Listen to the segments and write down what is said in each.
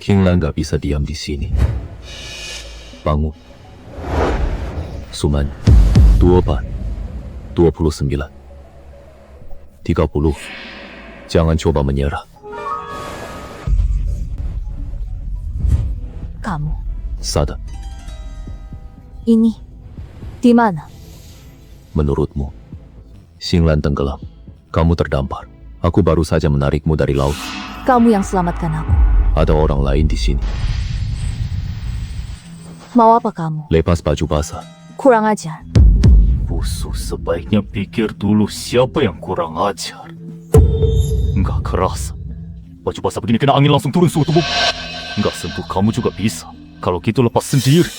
Kinglan gak bisa diam di sini. Bangun. Suman, 24, 29, 30. Jangan coba menyerah. Kamu, Sadar, ini di mana? menurutmu, Xinglan tenggelam. Kamu terdampar. Aku baru saja menarikmu dari laut. Kamu yang selamatkan aku. Ada orang lain di sini. Mau apa kamu? Lepas baju basah. Kurang ajar. Busuk, sebaiknya pikir dulu siapa yang kurang ajar. Enggak kerasa. Baju basah begini kena angin langsung turun suhu tubuh. Enggak sentuh kamu juga bisa. Kalau gitu lepas sendiri.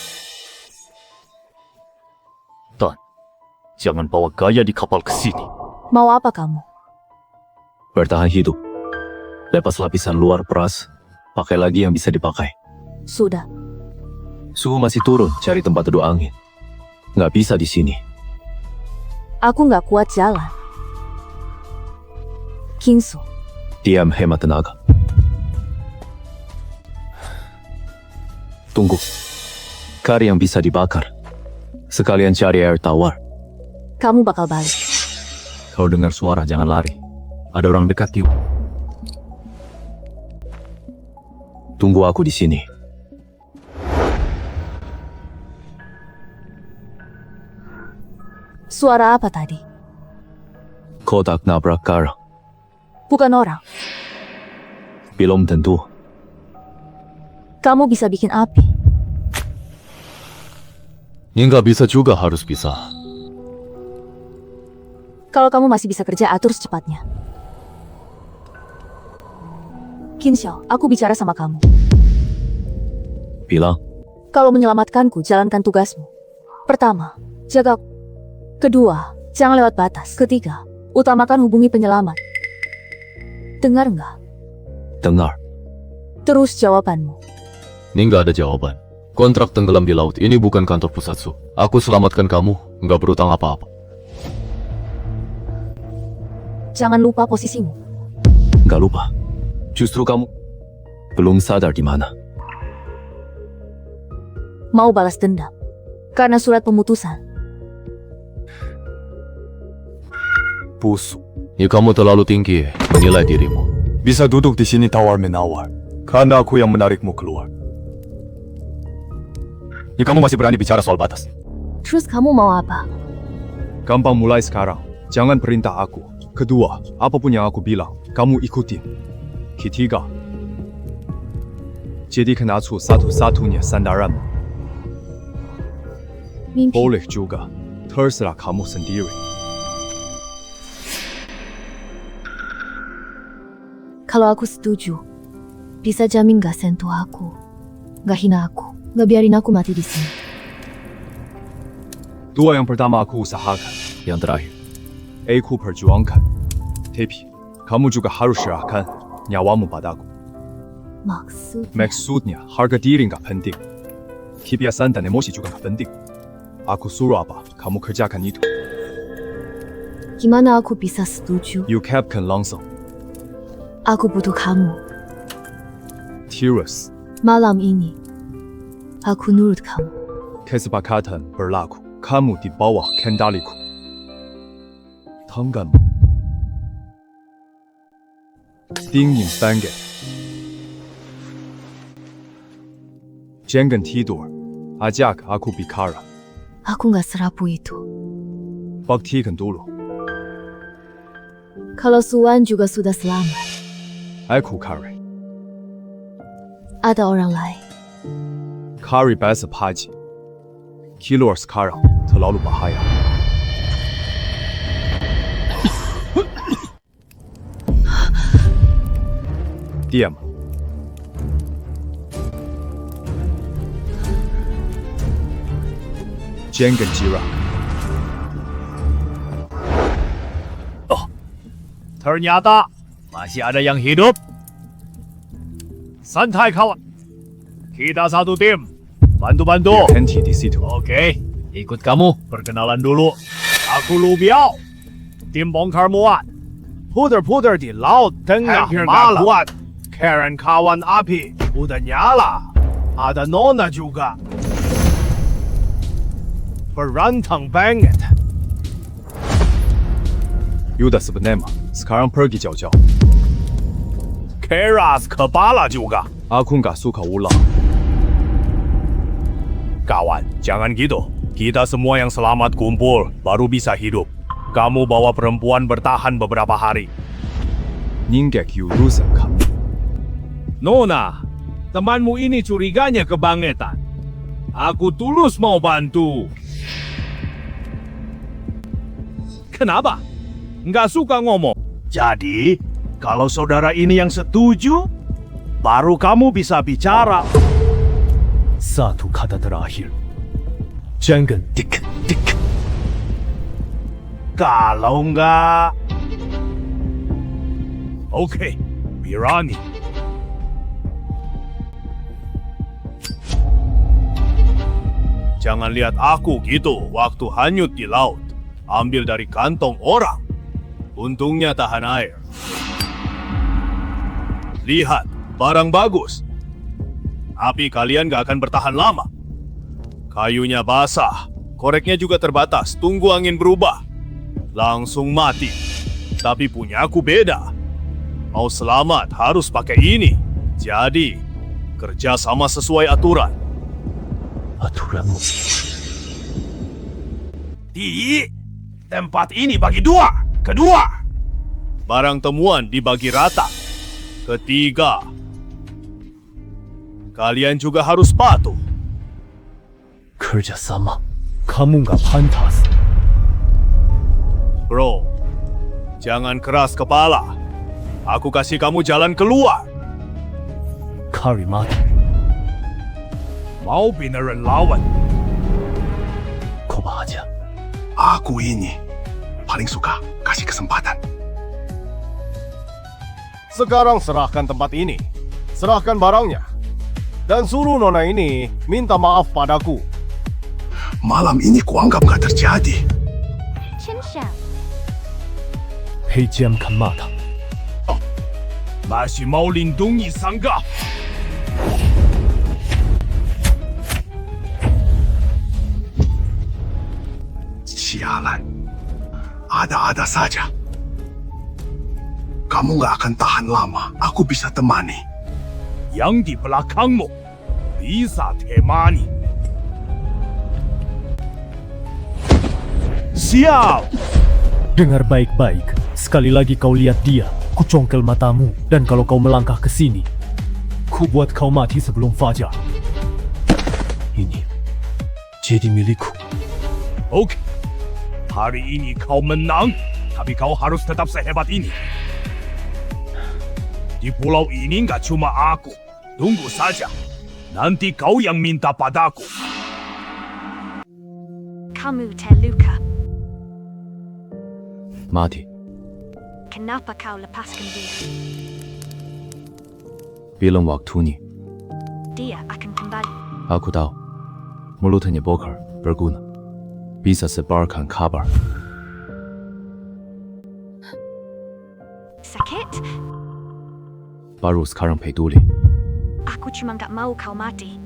Dan jangan bawa gaya di kapal ke sini. Mau apa kamu? Bertahan hidup. Lepas lapisan luar peras. Pakai lagi yang bisa dipakai. Sudah. Suhu masih turun. Cari tempat teduh angin. Nggak bisa di sini. Aku nggak kuat jalan. Kingsu, Diam, hemat tenaga. Tunggu. Kari yang bisa dibakar. Sekalian cari air tawar. kamu bakal balik. Kau dengar suara, jangan lari. Ada orang dekat, yuk. Tunggu aku di sini. Suara apa tadi? Kotak nabrak karang. Bukan orang. Belum tentu. Kamu bisa bikin api. Ini nggak bisa juga, harus bisa. Kalau kamu masih bisa kerja, atur secepatnya. Kinshou, aku bicara sama kamu. Bilang, Kalau menyelamatkanku, jalankan tugasmu. Pertama, jaga. Kedua, jangan lewat batas. Ketiga, utamakan hubungi penyelamat. Dengar nggak? dengar. Terus jawabanmu. Ini nggak ada jawaban. Kontrak tenggelam di laut. Ini bukan kantor pusatsu. Aku selamatkan kamu, nggak berutang apa-apa. Jangan lupa posisimu. Nggak lupa. Justru kamu belum sadar di mana. Mau balas dendam. Karena surat pemutusan. Busuk. Ya kamu terlalu tinggi menilai dirimu. Bisa duduk di sini tawar-menawar. Karena aku yang menarikmu keluar. Ya kamu masih berani bicara soal batas. Terus kamu mau apa? Gampang mulai sekarang. Jangan perintah aku. Kedua, apapun yang aku bilang, kamu ikutin. Ketiga, jadikan aku satu-satunya sandaranmu. Mimpi. Boleh juga. Terserah kamu sendiri. Kalau aku setuju, bisa jamin gak sentuh aku. Gak hina aku. Gak biarin aku mati di sini. Dua yang pertama aku usahakan. Yang terakhir, Aku perjuangkan. Tapi, kamu juga harus serahkan nyawamu padaku. Maksudnya, harga diri nggak penting. Kebiasaan dan emosi juga nggak penting. Aku suruh apa, kamu kerjakan itu. Gimana aku bisa setuju? You captain langsung. Aku butuh kamu. Terus, Malam ini, aku nurut kamu. kesepakatan berlaku. Kamu di bawah kendaliku. Tanganmu dingin banget. Jangan tidur. Ajak aku bicara. Aku gak serapu itu. Buktikan dulu. Kalau Suan juga sudah selamat, Aku Kari. ada orang lain. Kari bahasa Paji. Keluar sekarang terlalu bahaya. Diam. Jangan jirak. Ternyata masih ada yang hidup. Santai kawan. Kita satu tim. Bantu-bantu. Henti di situ. Oke, ikut kamu. Perkenalan dulu. Aku Lu Biao. Tim bongkar muat. Puter-puter di laut tengah malam. Karen kawan api. Udah nyala. Ada Nona juga. Berantang banget. Yuda sebenarnya, sekarang pergi jauh-jauh. Keras kepala juga. Aku nggak suka ular. Kawan, jangan gitu. Kita semua yang selamat kumpul, baru bisa hidup. Kamu bawa perempuan bertahan beberapa hari. Ninggek urusan kamu. Nona, temanmu ini curiganya kebangetan. Aku tulus mau bantu. Kenapa? Nggak suka ngomong. Jadi, kalau saudara ini yang setuju, baru kamu bisa bicara. Satu kata terakhir. Jangan dik. Kalau nggak... Oke, berani. Jangan lihat aku gitu waktu hanyut di laut. Ambil dari kantong orang. Untungnya tahan air. Lihat, barang bagus. Api kalian gak akan bertahan lama. Kayunya basah, koreknya juga terbatas, tunggu angin berubah. Langsung mati. Tapi punya aku beda. Mau selamat harus pakai ini. Jadi, kerja sama sesuai aturan. Aturanmu? Tempat ini bagi dua. Kedua, barang temuan dibagi rata. Ketiga, kalian juga harus patuh. Kerjasama, kamu nggak pantas. Bro, jangan keras kepala. Aku kasih kamu jalan keluar. Kari mati. Mau beneran lawan? Coba aja. Aku ini paling suka kasih kesempatan. Sekarang serahkan tempat ini, serahkan barangnya, dan suruh nona ini minta maaf padaku. Malam ini kuanggap gak terjadi. Pejamkan mata. Masih mau lindungi Sangga? Sialan. Ada-ada saja. Kamu gak akan tahan lama. Aku bisa temani. Yang di belakangmu bisa temani. Siap! Dengar baik-baik. Sekali lagi kau lihat dia, ku congkel matamu. Dan kalau kau melangkah ke sini, ku buat kau mati sebelum fajar. Ini jadi milikku. Oke. Hari ini kau menang, tapi kau harus tetap sehebat ini. Di pulau ini nggak cuma aku. Tunggu saja. Nanti kau yang minta padaku. Kamu terluka. Mati. Kenapa kau lepaskan dia? Belum waktunya. Dia akan kembali. Aku tahu. Mulutnya Bokar berguna. Bisa sebarkan kabar. Sakit? Baru sekarang peduli. Aku cuma gak mau kau mati.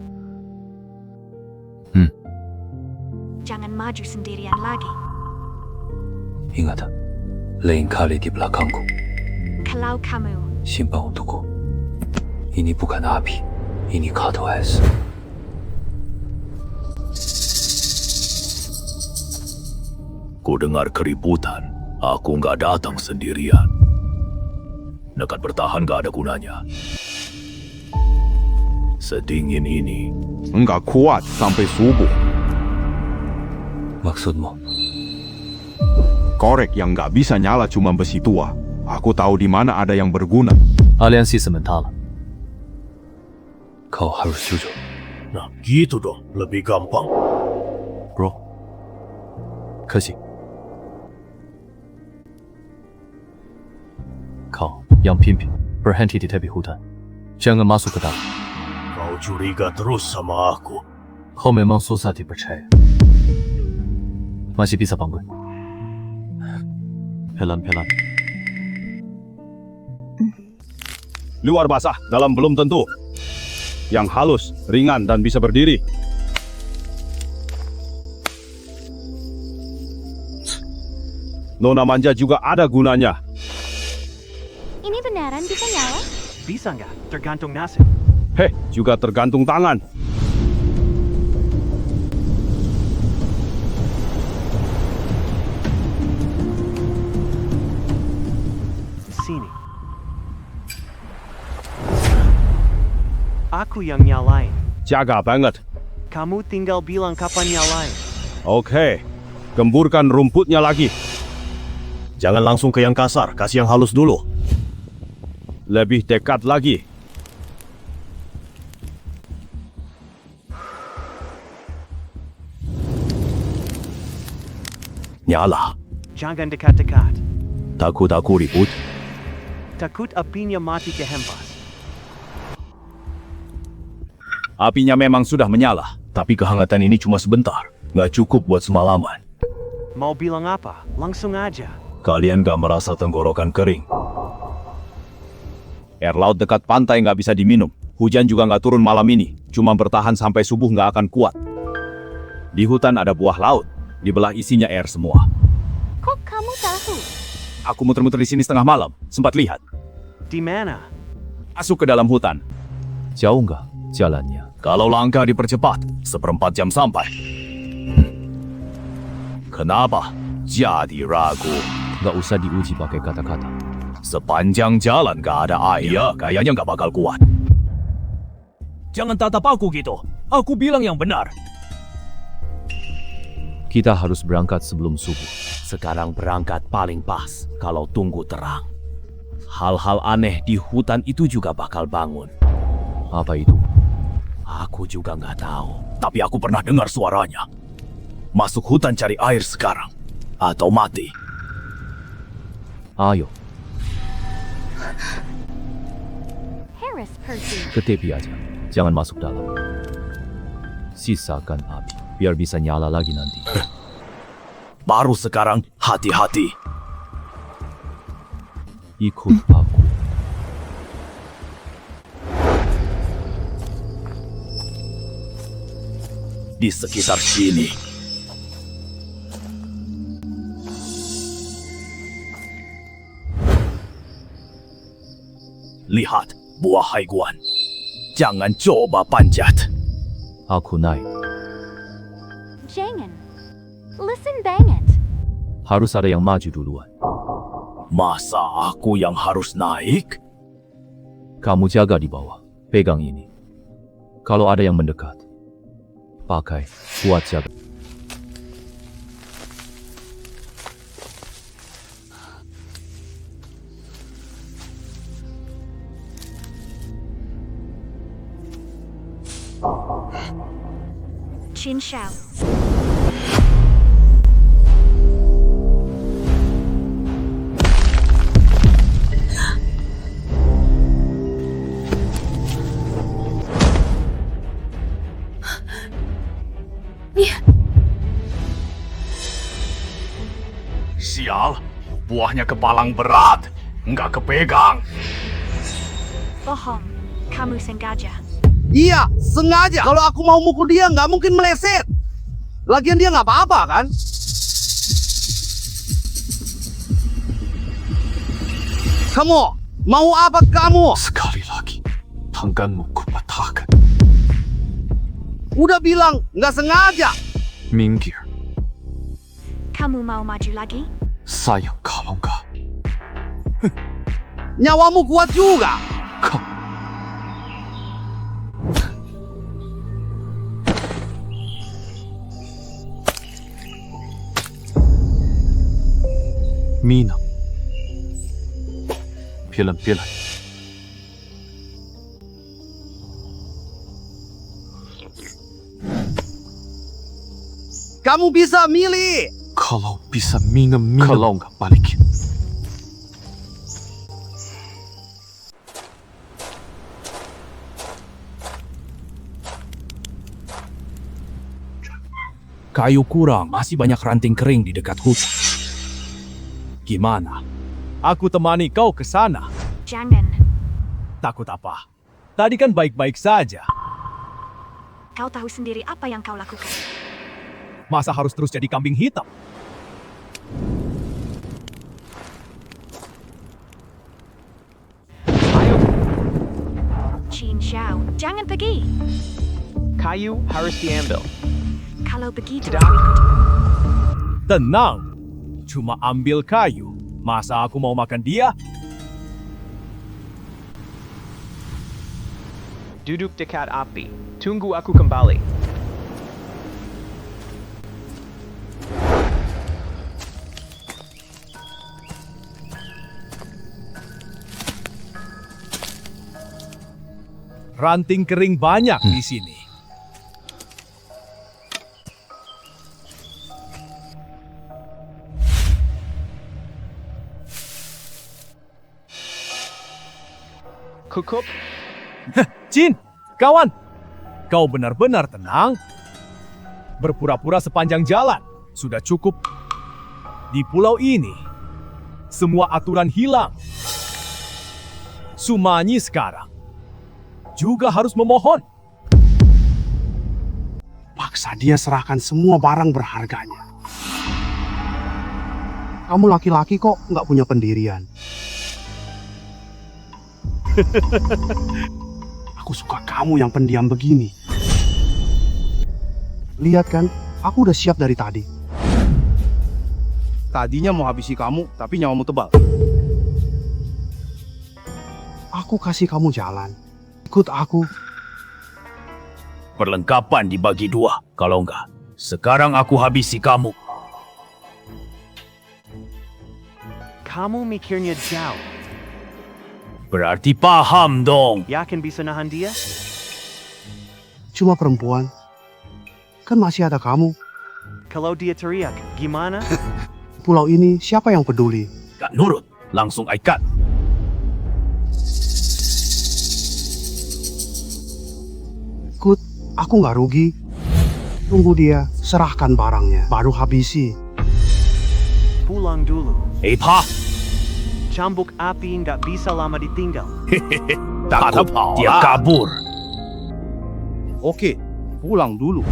Jangan maju sendirian lagi. Ingat, lain kali di belakangku. Kalau kamu Simpan untukku. Ini bukan api. Ini kartu es. Ku dengar keributan. Aku nggak datang sendirian. Nekat bertahan nggak ada gunanya. Sedingin ini. Enggak kuat sampai subuh. Maksudmu? Korek yang nggak bisa nyala cuma besi tua. Aku tahu di mana ada yang berguna. Aliansi sementara. Kau harus jujur. Nah gitu dong, lebih gampang. Bro. Kasih. Kau yang pimpin berhenti di tepi hutan. Jangan masuk ke dalam. Kau curiga terus sama aku. Kau memang susah dipercaya. Masih bisa bangun. Pelan-pelan. Luar basah, dalam belum tentu. Yang halus, ringan, dan bisa berdiri. Nona manja juga ada gunanya. Ini beneran bisa nyala? Bisa nggak? Tergantung nasib. Heh, juga tergantung tangan. Sini. Aku yang nyalain. Jaga banget. Kamu tinggal bilang kapan nyalain. Oke, gemburkan rumputnya lagi. Jangan langsung ke yang kasar, kasih yang halus dulu. Lebih dekat lagi. Nyala. Jangan dekat-dekat. Takut aku ribut. Takut apinya mati kehempas. Apinya memang sudah menyala. Tapi kehangatan ini cuma sebentar. Nggak cukup buat semalaman. Mau bilang apa? Langsung aja. Kalian gak merasa tenggorokan kering? Air laut dekat pantai nggak bisa diminum. Hujan juga nggak turun malam ini. Cuma bertahan sampai subuh nggak akan kuat. Di hutan ada buah laut. Di belah isinya air semua. Kok kamu tahu? Aku muter-muter di sini setengah malam. Sempat lihat. Di mana? Masuk ke dalam hutan. Jauh nggak jalannya? Kalau langkah dipercepat, 1/4 jam sampai. Kenapa? Jadi ragu. Nggak usah diuji pakai kata-kata. Sepanjang jalan gak ada air. Ya, kayaknya gak bakal kuat. Jangan tatap aku gitu. Aku bilang yang benar. Kita harus berangkat sebelum subuh. Sekarang berangkat paling pas kalau tunggu terang. Hal-hal aneh di hutan itu juga bakal bangun. Apa itu? Aku juga nggak tahu. Tapi aku pernah dengar suaranya. Masuk hutan cari air sekarang. Atau mati. Ayo, Harris Percy. ke tepi aja. Jangan masuk dalam. Sisakan api, biar bisa nyala lagi nanti. Baru sekarang, hati-hati. Ikut aku. Di sekitar sini. Lihat, buah haiguan. Jangan coba panjat. Aku naik. Jangan. Listen banget. Harus ada yang maju duluan. Masa aku yang harus naik? Kamu jaga di bawah. Pegang ini. Kalau ada yang mendekat, pakai buat jaga. Chin Shao. Sial, buahnya kepalang berat. Nggak kepegang. Bohong. Kamu sengaja. Iya, sengaja. Kalau aku mau mukul dia, nggak mungkin meleset. Lagian dia nggak apa-apa, kan? Kamu, mau apa kamu? Sekali lagi, tanganmu kupatahkan. Udah bilang, nggak sengaja. Minggir. Kamu mau maju lagi? Sayang kalau nggak. Nyawamu kuat juga. Mina. Pelan-pelan. Kamu bisa milih. Kalau bisa minum. Kalau nggak balikin. Kayu kurang, masih banyak ranting kering di dekat hutan. Gimana? Aku temani kau ke sana. Jangan. Takut apa? Tadi kan baik-baik saja. Kau tahu sendiri apa yang kau lakukan. Masa harus terus jadi kambing hitam? Qin Xiao, jangan pergi. Kayu harus diambil. Kalau begitu aku ikut. Tenang, cuma ambil kayu. Masa aku mau makan dia? Duduk dekat api. Tunggu aku kembali. Ranting kering banyak di sini. Kukup, Jin, kawan, kau benar-benar tenang? Berpura-pura sepanjang jalan, sudah cukup. Di pulau ini, semua aturan hilang. Sumanyi sekarang juga harus memohon. Paksa dia serahkan semua barang berharganya. Kamu laki-laki kok nggak punya pendirian. Aku suka kamu yang pendiam begini. Lihat kan, aku udah siap dari tadi. Tadinya mau habisi kamu, tapi nyawamu tebal. Aku kasih kamu jalan. Ikut aku. Perlengkapan dibagi dua. Kalau enggak, sekarang aku habisi kamu. kamu mikirnya jauh. Berarti paham dong. Yakin bisa nahan dia? Cuma perempuan. Kan masih ada kamu. Kalau dia teriak, gimana? Pulau ini siapa yang peduli? Gak nurut, langsung ikat. Ikut, aku nggak rugi. Tunggu dia, serahkan barangnya, baru habisi. Pulang dulu. Pa! Cambuk api nggak bisa lama ditinggal. Takut dia kabur. Oke, pulang dulu.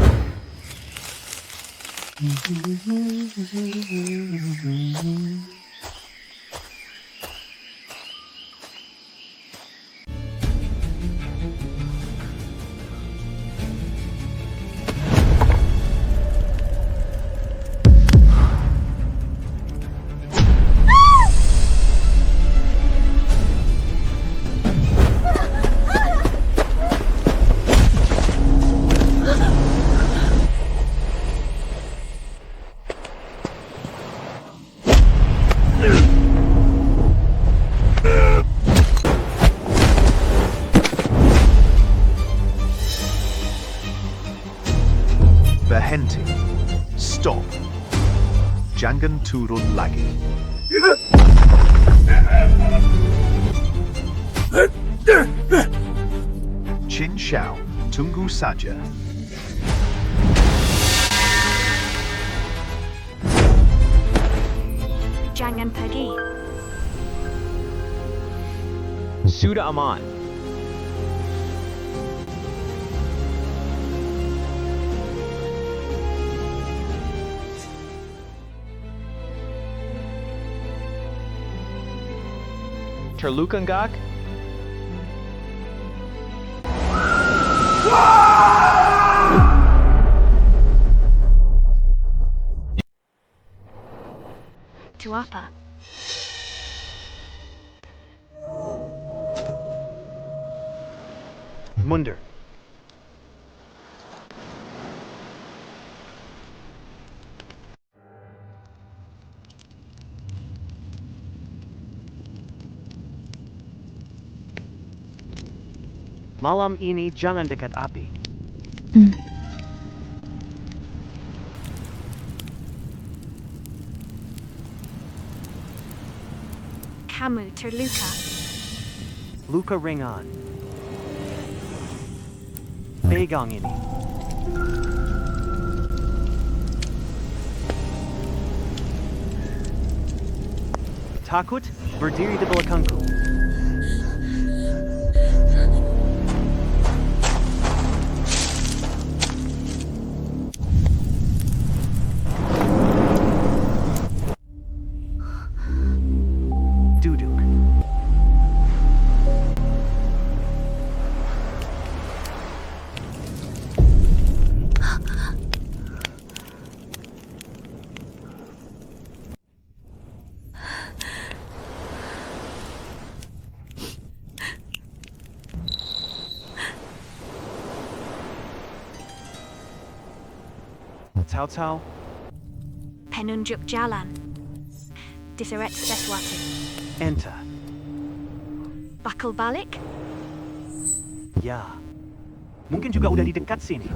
Berhenti. Stop. Jangan turun lagi. Qin Xiao, tunggu saja. Jangan pergi. Sudah aman. Terluka nggak? Itu apa? Mundur. Malam ini jangan dekat api. Kamu terluka. Luka ringan. Pegang ini. Takut? Berdiri di belakangku. Cao Cao. Penunjuk jalan. Diseret sesuatu. Enter. Bakal balik? Ya. Mungkin juga udah di dekat sini.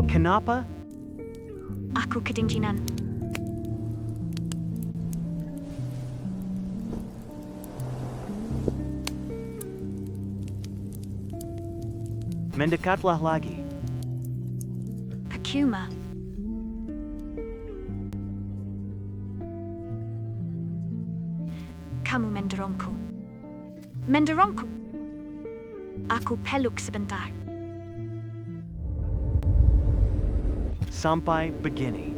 Kenapa? Aku kedinginan. Mendekatlah lagi. Akuma. Kamu mendorongku. Mendorongku. Aku peluk sebentar. Sampai begini.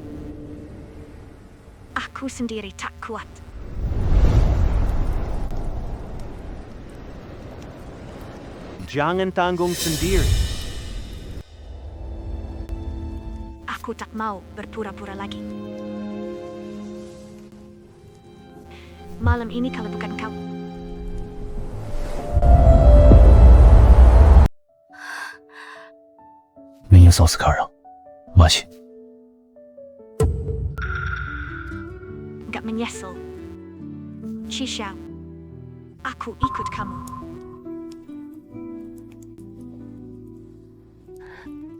Aku sendiri tak kuat. Jangan tanggung sendiri. Aku tak mau berpura-pura lagi. Malam ini kalau bukan kau. Menyesal sekarang, masih. Gak menyesal. Xiao, aku ikut kamu.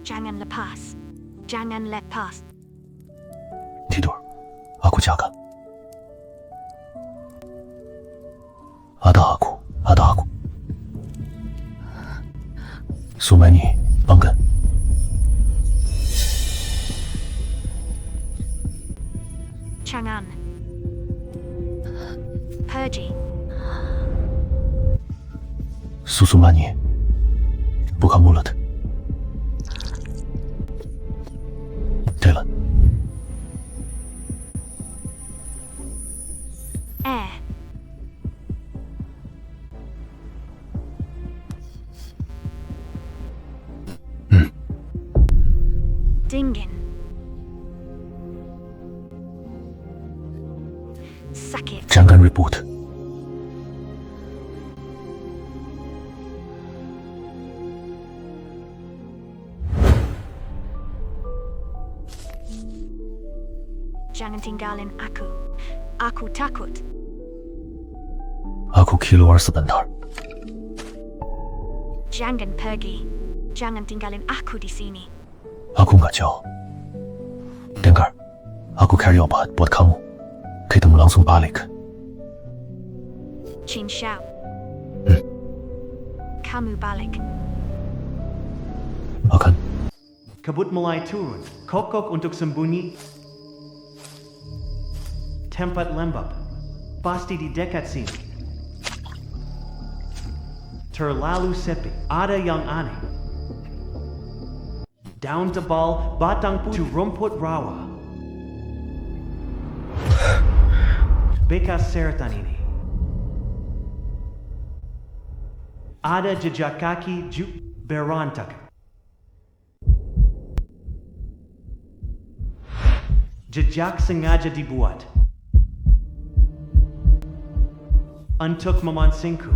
Jangan lepas. Jangan lepas. Tidur, aku jaga. Ada aku. Sumeni, banggan. Jangan. Pergi. Susu mani, buka mulut. Dylan. Dingin. Sakit. Jangan ribut. Jangan tinggalin aku. Aku takut. Aku keluar sebentar. Jangan pergi. Jangan tinggalin aku di sini. Aku nggak jauh. Dengar, aku cari obat buat kamu. Kita mau langsung balik. Xiao. Kamu balik. Akan. Kabut mulai turun. Kokok untuk sembunyi. Tempat lembab. Pasti di dekat sini. Terlalu sepi. Ada yang aneh. Daun tebal, batang putih, rumput rawa. Bekas seretan ini. Ada jejak kaki berantakan. Jejak sengaja dibuat untuk memancingku.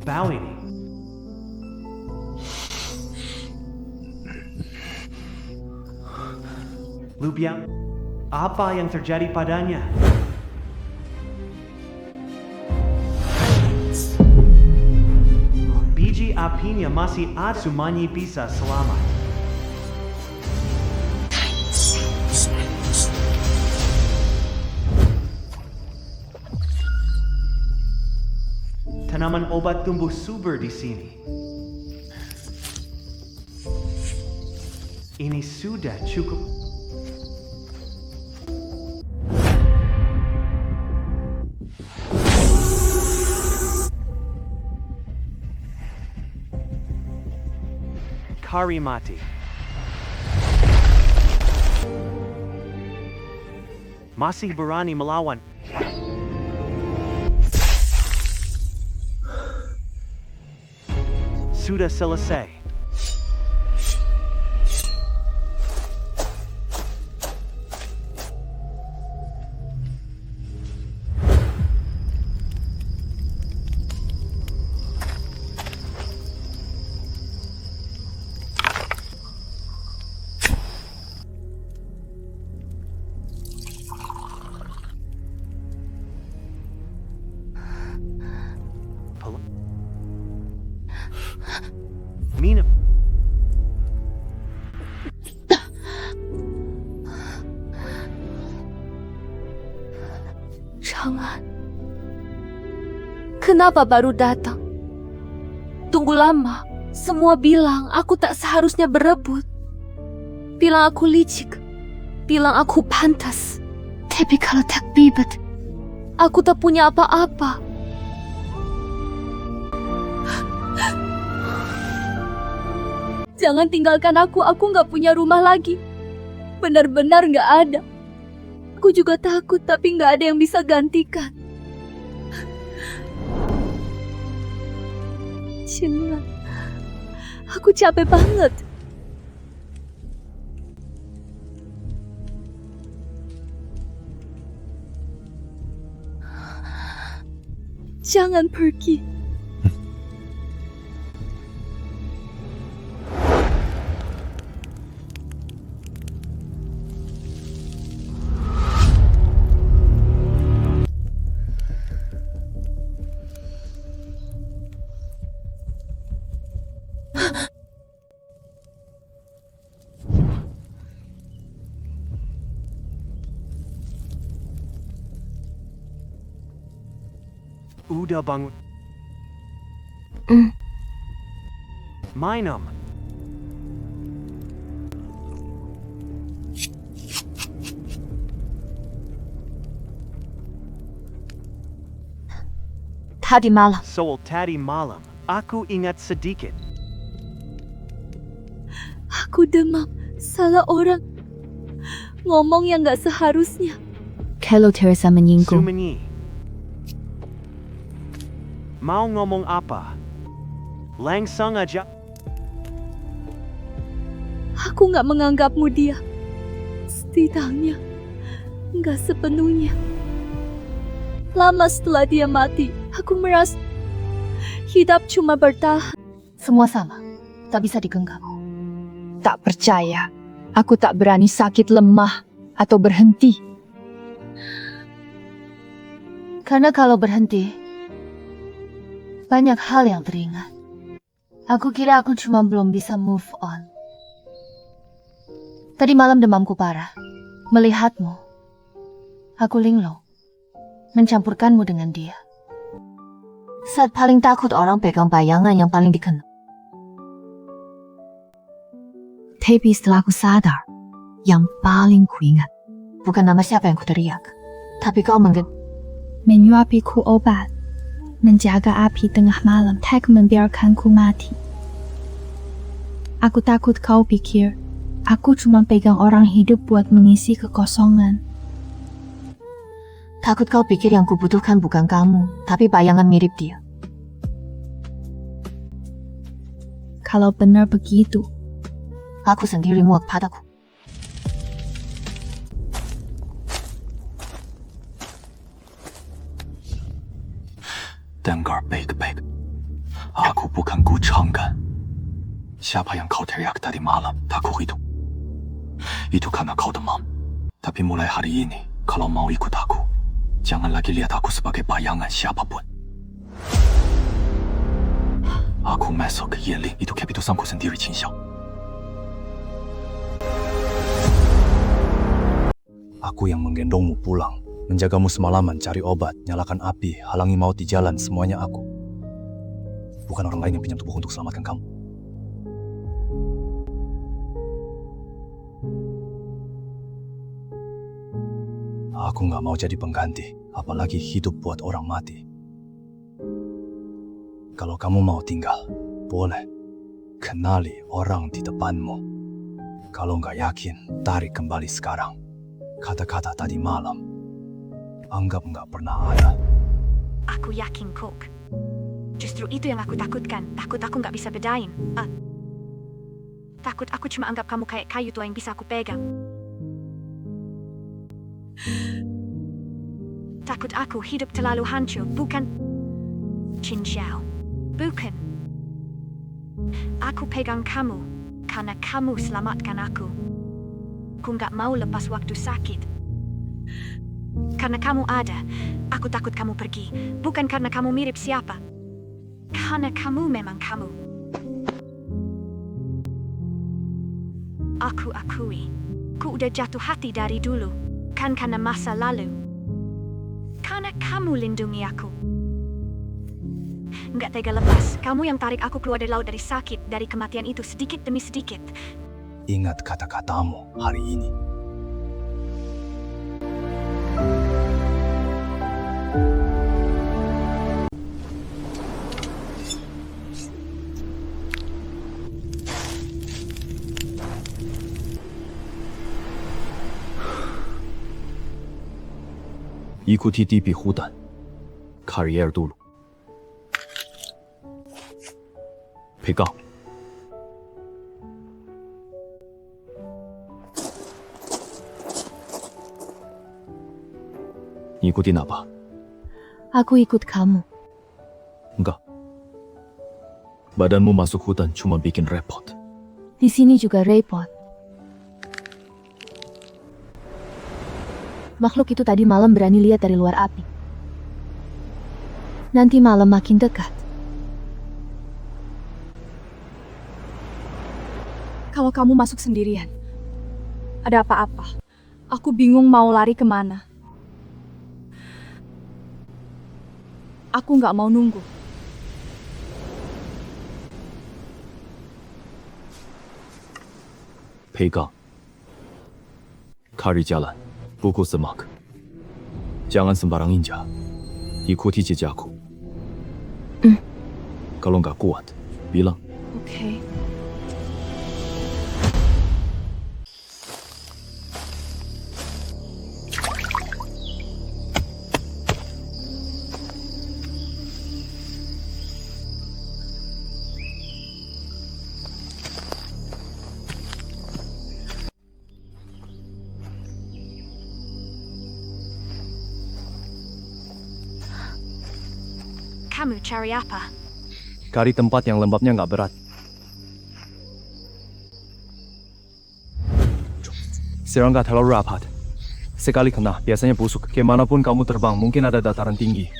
Bau ini. Lubia, apa yang terjadi padanya? Biji apinya masih ada. Sumanyi bisa selamat. Tanaman obat tumbuh subur di sini. Ini sudah cukup. Kari mati. Masih berani melawan. Sudah selesai. Kenapa baru datang? Tunggu lama. Semua bilang aku tak seharusnya berebut. Bilang aku licik. Bilang aku pantas. Tapi kalau tak bibet, aku tak punya apa-apa. Jangan tinggalkan aku nggak punya rumah lagi. Benar-benar nggak ada. Aku juga takut, tapi nggak ada yang bisa gantikan. Jangan. Aku capek banget. Jangan pergi. Udah bangun. Minum. Tadi malam. Soal tadi malam, aku ingat sedikit. Aku demam. Salah orang. Ngomong yang gak seharusnya. Kalau Teresa menyinggung. Sumenyi. Mau ngomong apa? Langsung aja. Aku gak menganggapmu dia. Setidaknya. Gak sepenuhnya. Lama setelah dia mati, aku merasa hidup cuma bertahan. Semua sama, tak bisa digenggam. Tak percaya, aku tak berani sakit lemah atau berhenti. Karena kalau berhenti, banyak hal yang teringat. Aku kira aku cuma belum bisa move on. Tadi malam demamku parah. Melihatmu, aku linglung. Mencampurkanmu dengan dia. Saat paling takut orang pegang bayangan yang paling dikenal. Tapi setelah aku sadar, yang paling kuingat bukan nama siapa yang kuteriak, tapi kau menyuapiku obat, menjaga api tengah malam, tak membiarkanku mati. Aku takut kau pikir, aku cuma pegang orang hidup buat mengisi kekosongan. Takut kau pikir yang kubutuhkan bukan kamu, tapi bayangan mirip dia. Kalau benar begitu, aku sendiri muak padaku. Dengar baik-baik. Aku bukan kucangkan. Siapa yang kau teriak tadi malam, takut itu. Itu karena kau demam. Tapi mulai hari ini, kalau mau ikut aku, jangan lagi lihat aku sebagai bayangan siapapun. Aku masuk ke Ye Ling, itu keputusanku sendiri, Qin Xiao. Aku yang menggendongmu pulang, menjagamu semalaman, cari obat, nyalakan api, halangi maut di jalan, semuanya aku. Bukan orang lain yang pinjam tubuh untuk selamatkan kamu. Aku nggak mau jadi pengganti, apalagi hidup buat orang mati. Kalau kamu mau tinggal, boleh. Kenali orang di depanmu. Kalau nggak yakin, tarik kembali sekarang. Kata-kata tadi malam, anggap nggak pernah ada. Aku yakin, Kok. Justru itu yang aku takutkan. Takut aku nggak bisa bedain. Takut aku cuma anggap kamu kayak kayu tua yang bisa aku pegang. Takut aku hidup terlalu hancur, bukan? Qin Xiao, bukan. Aku pegang kamu karena kamu selamatkan aku. Aku nggak mau lepas waktu sakit. Karena kamu ada, aku takut kamu pergi. Bukan karena kamu mirip siapa. Karena kamu memang kamu. Aku akui, ku udah jatuh hati dari dulu. Kan karena masa lalu. Karena kamu lindungi aku. Nggak tega lepas. Kamu yang tarik aku keluar dari laut dari sakit, dari kematian itu sedikit demi sedikit. Ingat kata-katamu hari ini. Ikuti tipi hutan, karier dulu. Pegang. Ikutin apa? Aku ikut kamu. Enggak. Badanmu masuk hutan cuma bikin repot. Di sini juga repot. Makhluk itu tadi malam berani lihat dari luar api. Nanti malam makin dekat. Kalau kamu masuk sendirian, ada apa-apa. Aku bingung mau lari kemana. Aku nggak mau nunggu. Pegang. Kari jalan. Buku semak. Jangan sembarang injak. Ikuti jejakku. Kalau nggak kuat, bilang. Oke. Kamu cari apa? Cari tempat yang lembabnya nggak berat. Serangga terlalu rapat. Sekali kena, biasanya busuk. Kemanapun kamu terbang, mungkin ada dataran tinggi.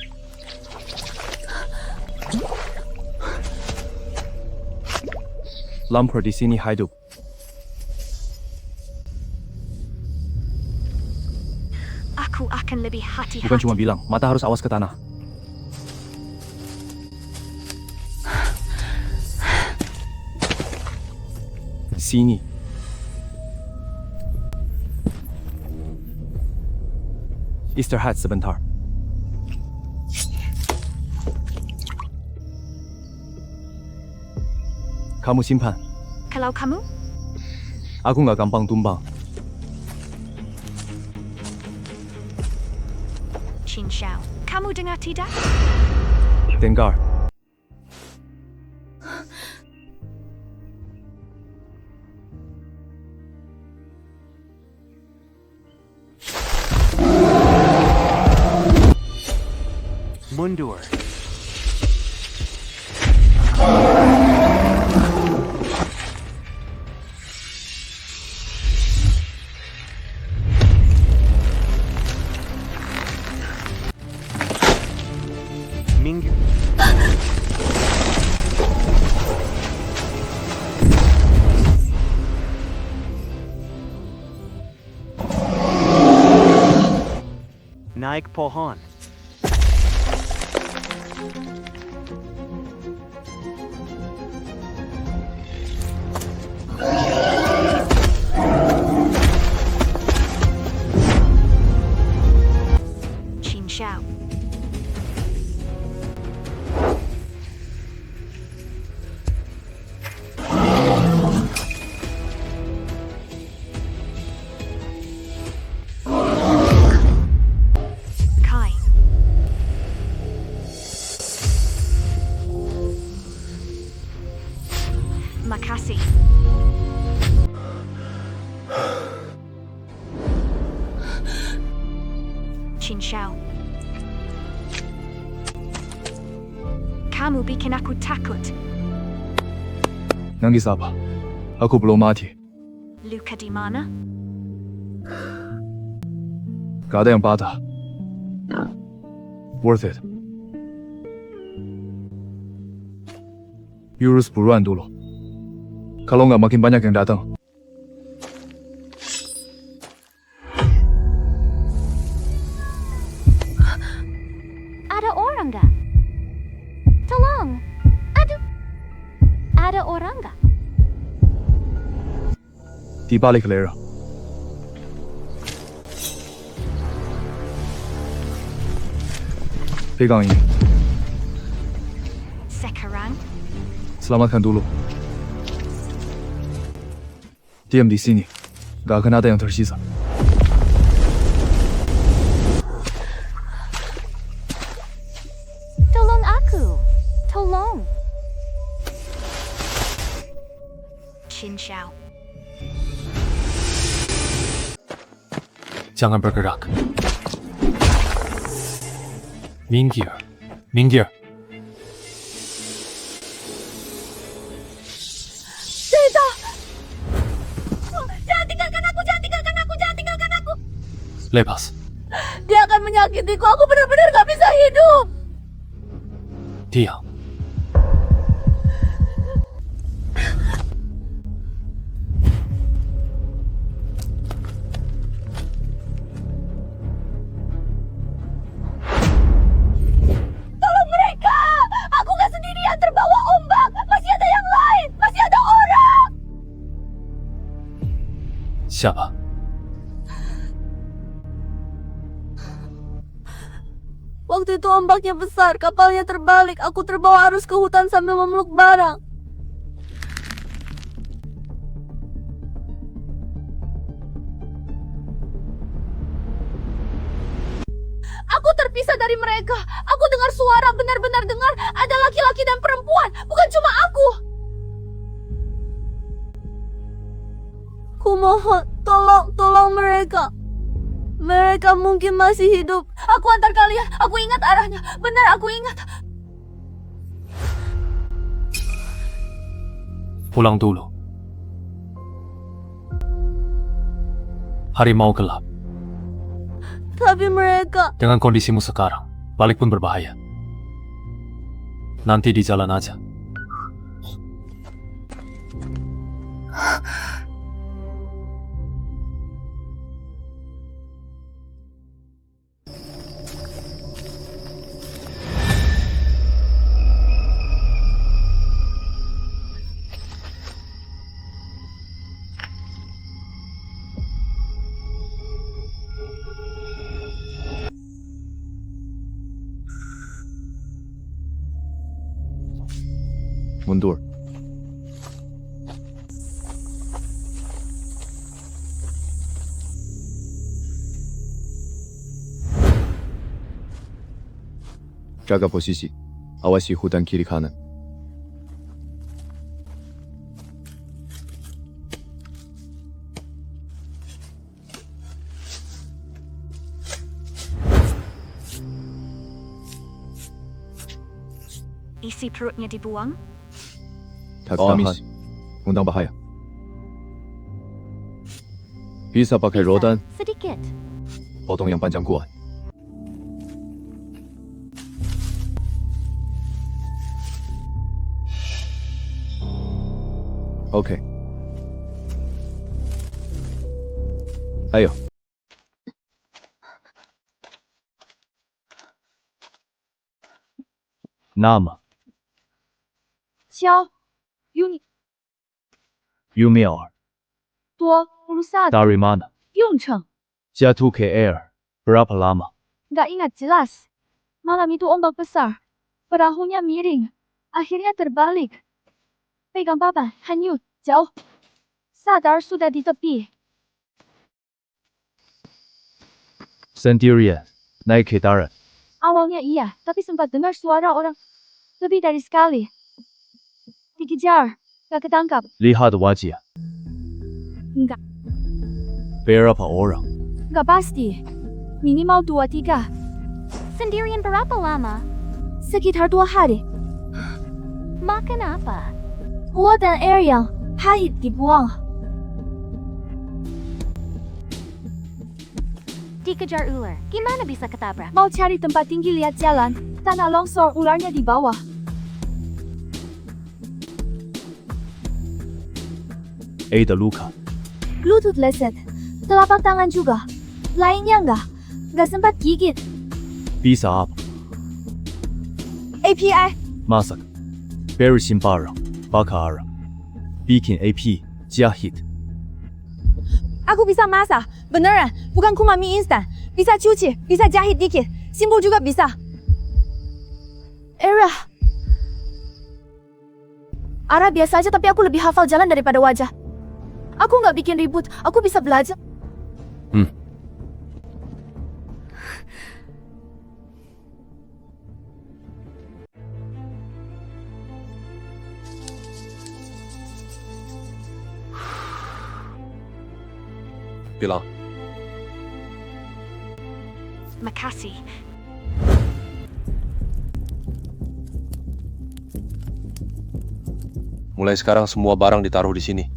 Lamper di sini hidup. Aku akan lebih hati-hati. Bukan cuma bilang, mata harus awas ke tanah. Sini. Istirahat sebentar. Kamu simpan. Kalau kamu? Aku nggak gampang tumbang. Qin Xiao, kamu dengar tidak? Dengar. Mundur. Minggir. Naik pohon. Qin Xiao. Kai. Makasih. Qin Xiao. Kamu bikin aku takut. Nangis apa? Aku belum mati. Luka di mana? Gak ada yang patah. Worth it. Urus buruan dulu. Kalau nggak makin banyak yang datang. Ada orang nggak? Tolong. Ada orang nggak? Di balik lera. Pegang ini. Sekarang? Selamatkan dulu. Diam di sini. Gak akan ada yang tersisa. Tolong aku. Tolong. Qin Xiao. Jangan bergerak. Minggir. Minggir. Sita! Jangan tinggalkan aku, jangan tinggalkan aku, jangan tinggalkan aku. Lepas. Dia akan menyakitiku, aku benar-benar gak bisa hidup. Diam. Tolong mereka! Aku gak sendirian terbawa ombak. Masih ada yang lain, masih ada orang. Siapa? Waktu itu ombaknya besar, kapalnya terbalik. Aku terbawa arus ke hutan sambil memeluk barang. Aku terpisah dari mereka. Aku dengar suara, benar-benar dengar ada laki-laki dan perempuan, bukan cuma aku. Kumohon, tolong mereka. Mereka mungkin masih hidup. Aku antar kalian. Aku ingat arahnya. Benar, aku ingat. Pulang dulu. Harimau gelap. Tapi mereka... Dengan kondisimu sekarang, balik pun berbahaya. Nanti di jalan aja. Mundur. Jaga posisi. Awasi hutan kiri kanan. Isi perutnya dibuang? Tak tahan. Undang bahaya. Bisa pakai rodan. Sedikit. Potong yang panjang kuat. Oke. Ayo. Nama. Xiao, Yumiar. 多 Ulusada, Dari mana? Yongcheng. Jatuh ke air. Berapa lama? Nggak ingat jelas. Malam itu ombak besar. Perahunya miring. Akhirnya terbalik. Pegang papan, hanyut, jauh. Sadar sudah di tepi. Sendirian. Naik ke darat. Awalnya iya, tapi sempat dengar suara orang. Lebih dari sekali. Dikejar, nggak ketangkap. Lihat wajah. Nggak, Berapa orang? nggak pasti. Minimal 2-3. Sendirian berapa lama? Sekitar 2 hari. Makan apa? Buah dan air yang pahit dibuang. Dikejar ular. Gimana bisa ketabrak? Mau cari tempat tinggi lihat jalan. Tanah longsor, ularnya di bawah. Ada luka. Lutut leset. Telapak tangan juga. Lainnya nggak sempat gigit. Bisa apa? API. Masak. Beresin barang. Bakar, bikin AP, jahit. Aku bisa masak, beneran. Bukan cuma mie instan. Bisa cuci, bisa jahit dikit. Simpul juga bisa. Ara biasa aja tapi aku lebih hafal jalan daripada wajah. Aku nggak bikin ribut, aku bisa belajar. Bilang. Makasih. Mulai sekarang semua barang ditaruh di sini.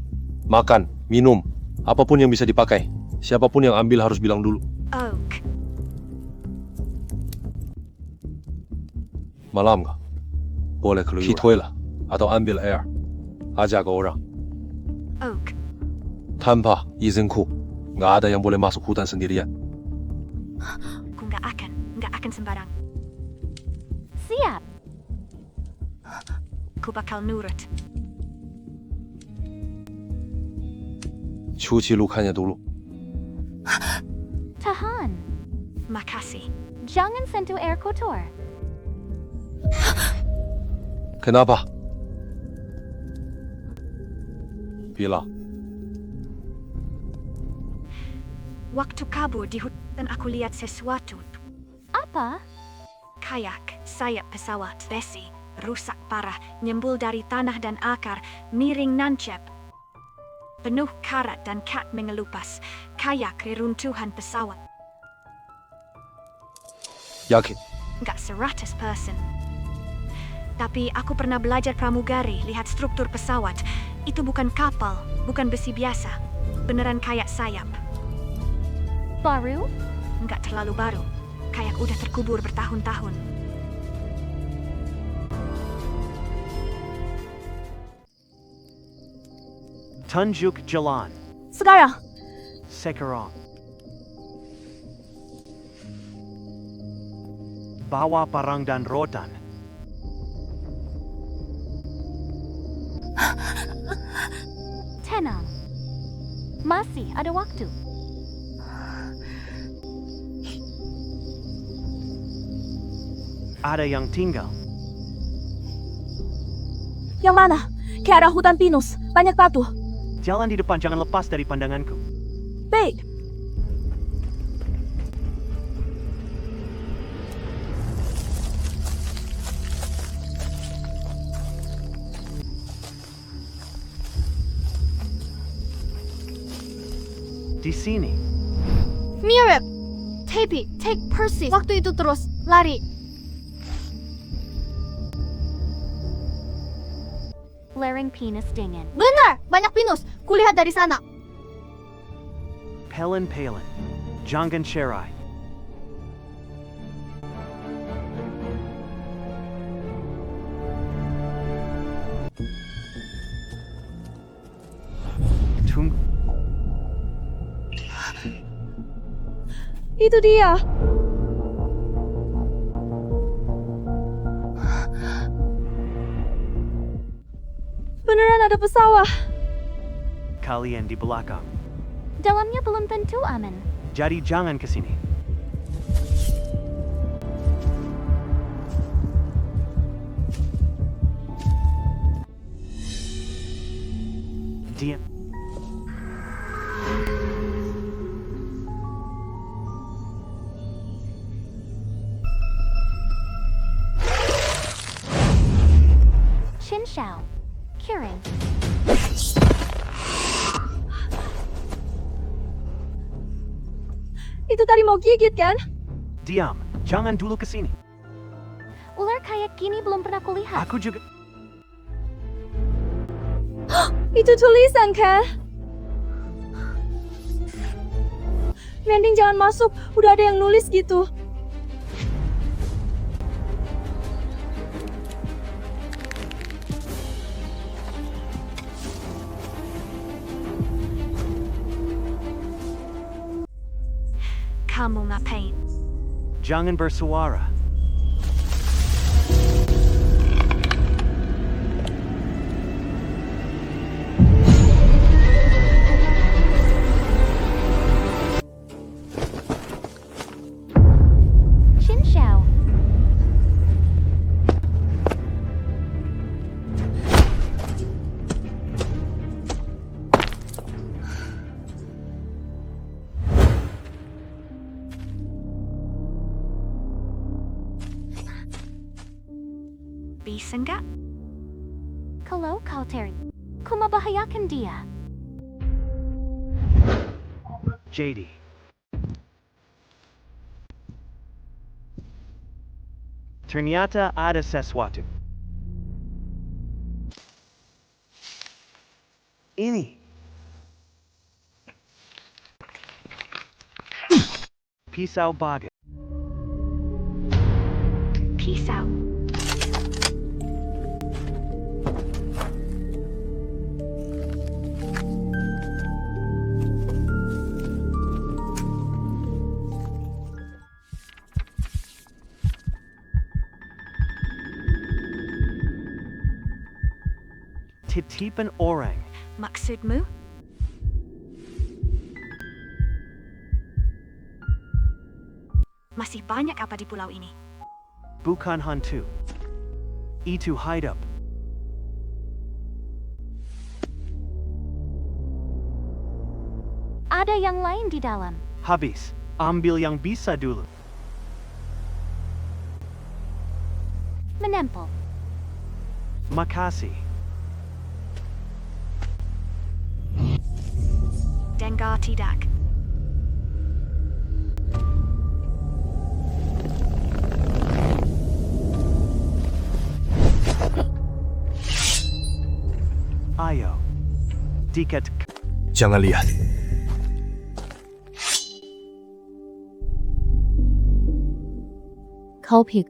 Makan, minum, apapun yang bisa dipakai. Siapapun yang ambil harus bilang dulu. Oak. Malam nggak? Boleh keluar. Toilet atau ambil air. Ajak orang. Oak. Tanpa izinku, nggak ada yang boleh masuk hutan sendirian. Aku nggak akan sembarang. Siap. Aku bakal nurut. Cuci lukanya dulu. Tahan. Makasih. Jangan sentuh air kotor. Kenapa? Bilang. Waktu kabur di hutan aku lihat sesuatu. Apa? Kayak sayap pesawat besi, rusak parah, nyembul dari tanah dan akar, miring nancep. Penuh karat dan kat mengelupas, kayak reruntuhan pesawat. Yakin? Nggak 100%. Tapi aku pernah belajar pramugari, lihat struktur pesawat. Itu bukan kapal, bukan besi biasa. Beneran kayak sayap. Baru? Nggak terlalu baru, kayak udah terkubur bertahun-tahun. Tunjuk jalan. Sekarang. Sekarang. Bawa barang dan rotan. Tenang. Masih ada waktu. Ada yang tinggal. Yang mana? Ke arah hutan pinus. Banyak batu. Jalan di depan, jangan lepas dari pandanganku. Baik. Di sini. Mirip. Tapi, take persis. Waktu itu terus lari. Lereng pinus dingin. Benar, banyak pinus. Kulihat dari sana. Pelin-pelin. Jangan cerai. Tunggu. Itu dia. Beneran ada pesawat. Kalian di belakang. Dalamnya belum tentu aman. Jadi jangan ke sini. Diam. Chin Shao. Curing. Itu tadi mau gigit kan? Diam. Jangan dulu ke sini. Ular kayak gini belum pernah kulihat. Aku juga. Itu tulisan kan? Mending jangan masuk, udah ada yang nulis gitu. Kamu ngapain? Jangan bersuara. Itu Bisa nggak? Kalau kau Terry, ku membahayakan dia. JD. Ternyata ada sesuatu. Ini. Pisau baga. Pisau. Titipan orang. Maksudmu? Masih banyak apa di pulau ini? Bukan hantu. Itu hideout. Ada yang lain di dalam. Habis. Ambil yang bisa dulu. Menempel. Makasih. Dengar tidak? Ayo. Diket. Jangan lihat. Kau pik.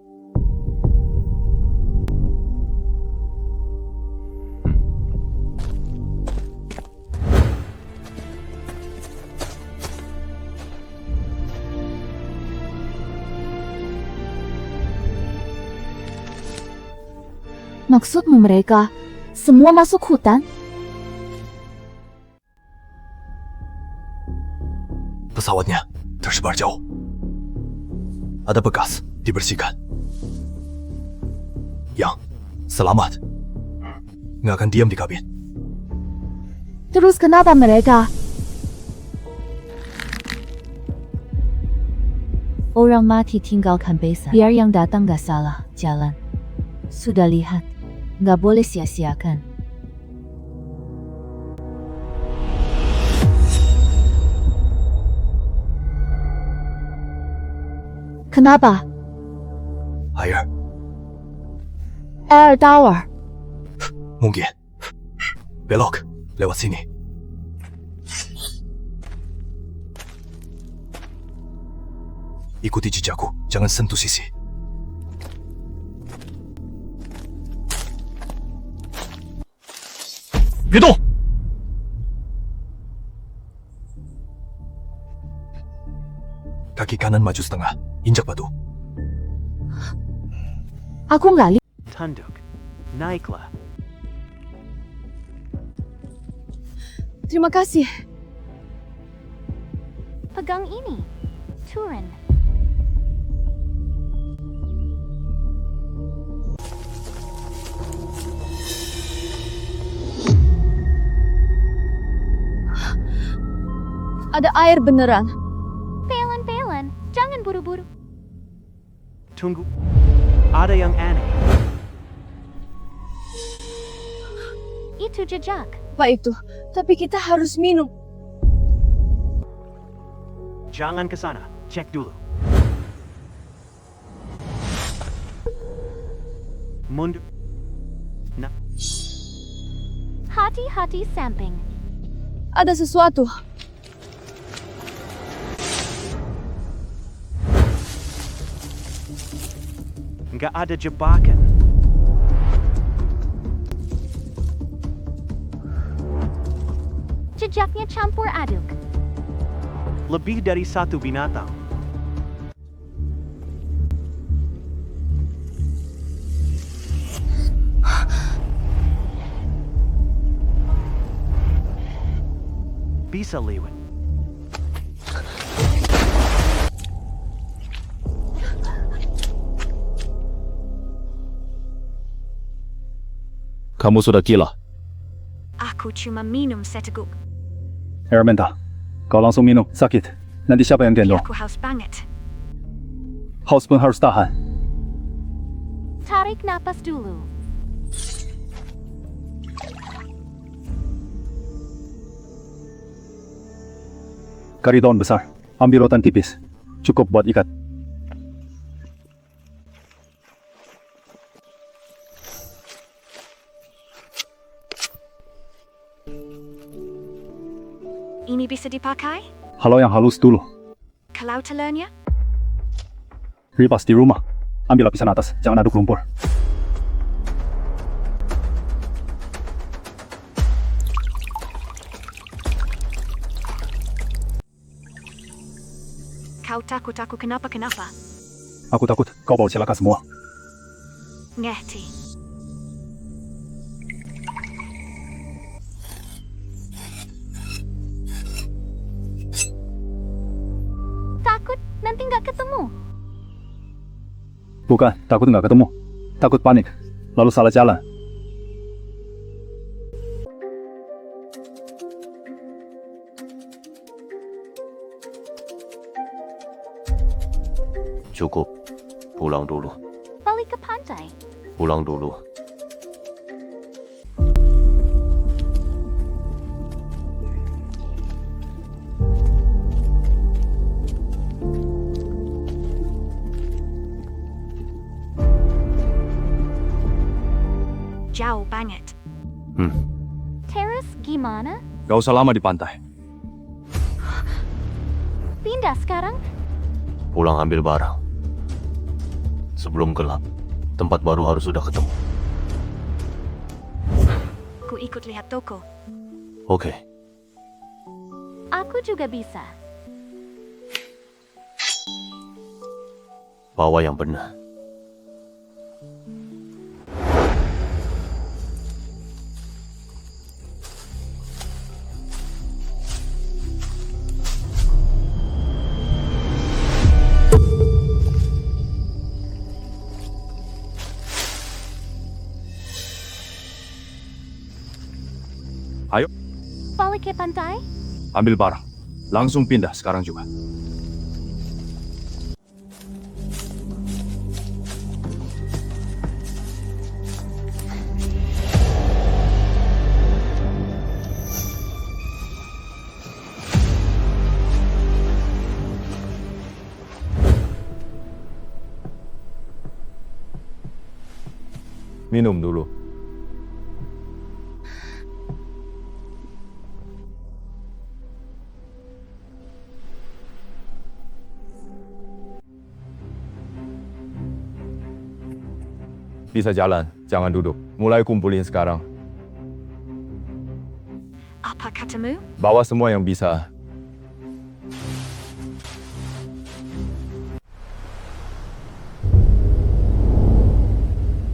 Maksudmu mereka semua masuk hutan? Pesawatnya tersebar jauh. Ada bekas dibersihkan. Yang selamat nggak akan diam di kabin. Terus kenapa mereka? Orang mati tinggalkan besan. Biar yang datang gak salah jalan. Sudah lihat, gak boleh sia-siakan. Kenapa? Air, Air Tower. mungkin. Belok, lewat sini. Ikuti jejakku, jangan sentuh sisi. Gitu! Kaki kanan maju setengah, injak batu. Aku nggak lihat. Tanduk. Naiklah. Terima kasih. Pegang ini. Turun. Ada air beneran. Pelan-pelan. Jangan buru-buru. Tunggu. Ada yang aneh. Itu jejak. Apa itu? Tapi kita harus minum. Jangan ke sana. Cek dulu. Mundur. Nah. Hati-hati samping. Ada sesuatu. Nggak ada jebakan. Jejaknya campur aduk. Lebih dari satu binatang. Bisa lewat. Kamu sudah gila. Aku cuma minum seteguk. Araminta, kau langsung minum, sakit. Nanti siapa yang gendong? Aku haus banget. Haus pun harus tahan. Tarik napas dulu. Kari daun besar. Ambil rotan tipis. Cukup buat ikat. Ini bisa dipakai? Halau yang halus dulu. Kalau telurnya? Ripas di rumah. Ambil lapisan atas, jangan aduk lumpur. Kau takut aku kenapa? Aku takut kau bawa celaka semua. Ngerti. Takut nanti nggak ketemu. Bukan, takut nggak ketemu. Takut panik. Lalu salah jalan. Cukup. Pulang dulu. Balik ke pantai. Pulang dulu. Jauh banget. Terus gimana? Gak usah lama di pantai. Pindah sekarang? Pulang ambil barang. Sebelum gelap, tempat baru harus sudah ketemu. Ku ikut lihat toko. Oke. Aku juga bisa. Bawa yang benar. Ayo, Balik ke pantai? ambil barang. Langsung pindah sekarang juga. Minum dulu. Bisa jalan, jangan duduk. Mulai kumpulin sekarang. Apa katamu? Bawa semua yang bisa.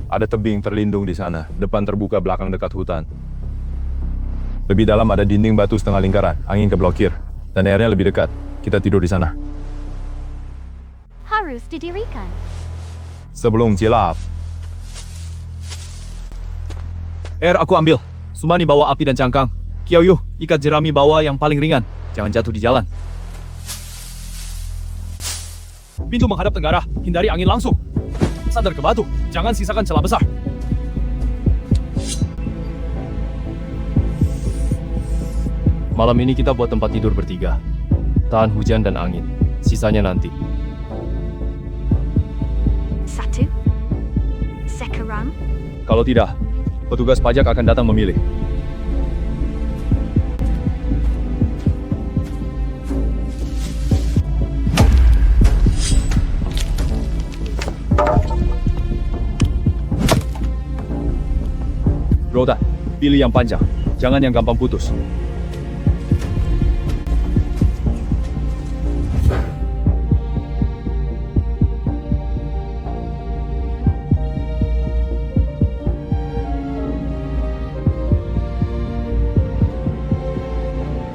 Ada tebing terlindung di sana, depan terbuka, belakang dekat hutan. Lebih dalam ada dinding batu setengah lingkaran, angin keblokir, dan airnya lebih dekat. Kita tidur di sana. Harus didirikan. Sebelum kilap. Aku ambil. Sumani bawa api dan cangkang. Kiaoyu, ikat jerami bawa yang paling ringan. Jangan jatuh di jalan. Pintu menghadap tenggara. Hindari angin langsung. Sandar ke batu. Jangan sisakan celah besar. Malam ini kita buat tempat tidur bertiga. Tahan hujan dan angin. Sisanya nanti. Satu. Sekarang. Kalau tidak, petugas pajak akan datang memilih. Roda, pilih yang panjang, jangan yang gampang putus.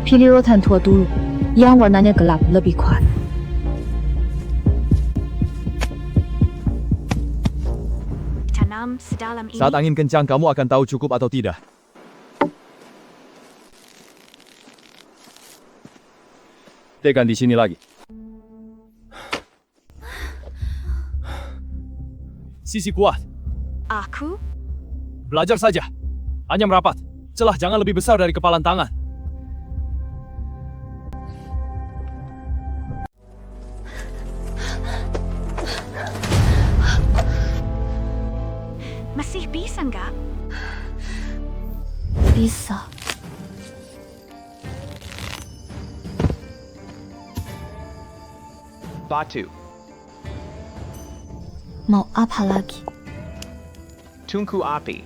Pilih rotan tua dulu, yang warnanya gelap lebih kuat. Tanam sedalam ini. Saat angin kencang, kamu akan tahu cukup atau tidak. Tekan di sini lagi. Sisi kuat. Aku? Belajar saja. Hanya merapat. Celah jangan lebih besar dari kepalan tangan. bisa. Batu, Mau apa lagi? tungku api.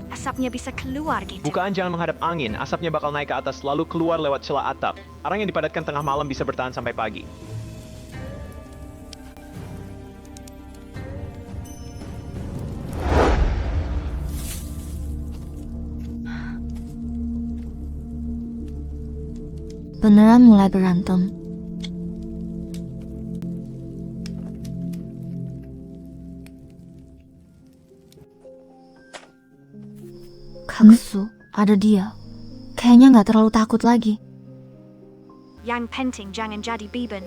Asapnya bisa keluar gitu. Bukaan jangan menghadap angin, asapnya bakal naik ke atas lalu keluar lewat celah atap. Arang yang dipadatkan tengah malam bisa bertahan sampai pagi. Beneran mulai berantem. Kangsu, ada dia. Kayaknya nggak terlalu takut lagi. Yang penting jangan jadi biben.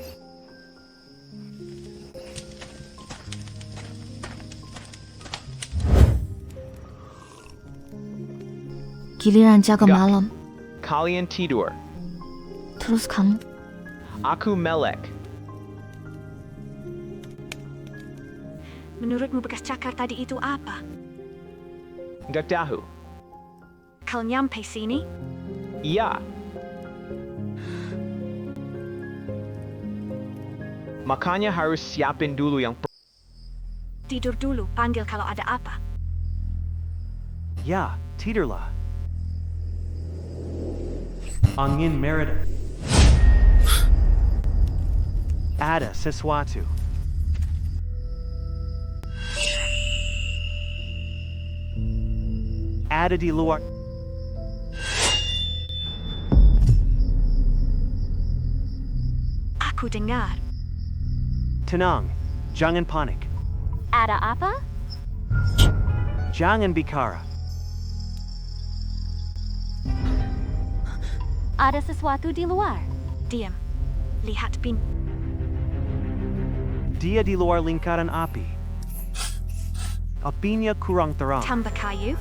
Giliran jaga malam. Kalian tidur. Terus kamu? Aku melek. Menurutmu bekas cakar tadi itu apa? Nggak tahu. Kau nyampe sini? Iya. Makanya harus siapin dulu yang Tidur dulu, panggil kalau ada apa. Ya, tidurlah. Angin mereda. Ada sesuatu. Ada di luar. Aku dengar. Tenang, jangan panik. Ada apa? Jangan bicara. Ada sesuatu di luar. Diam. Lihat pin. Dia di luar lingkaran api. Apinya kurang terang. Tambah kayu.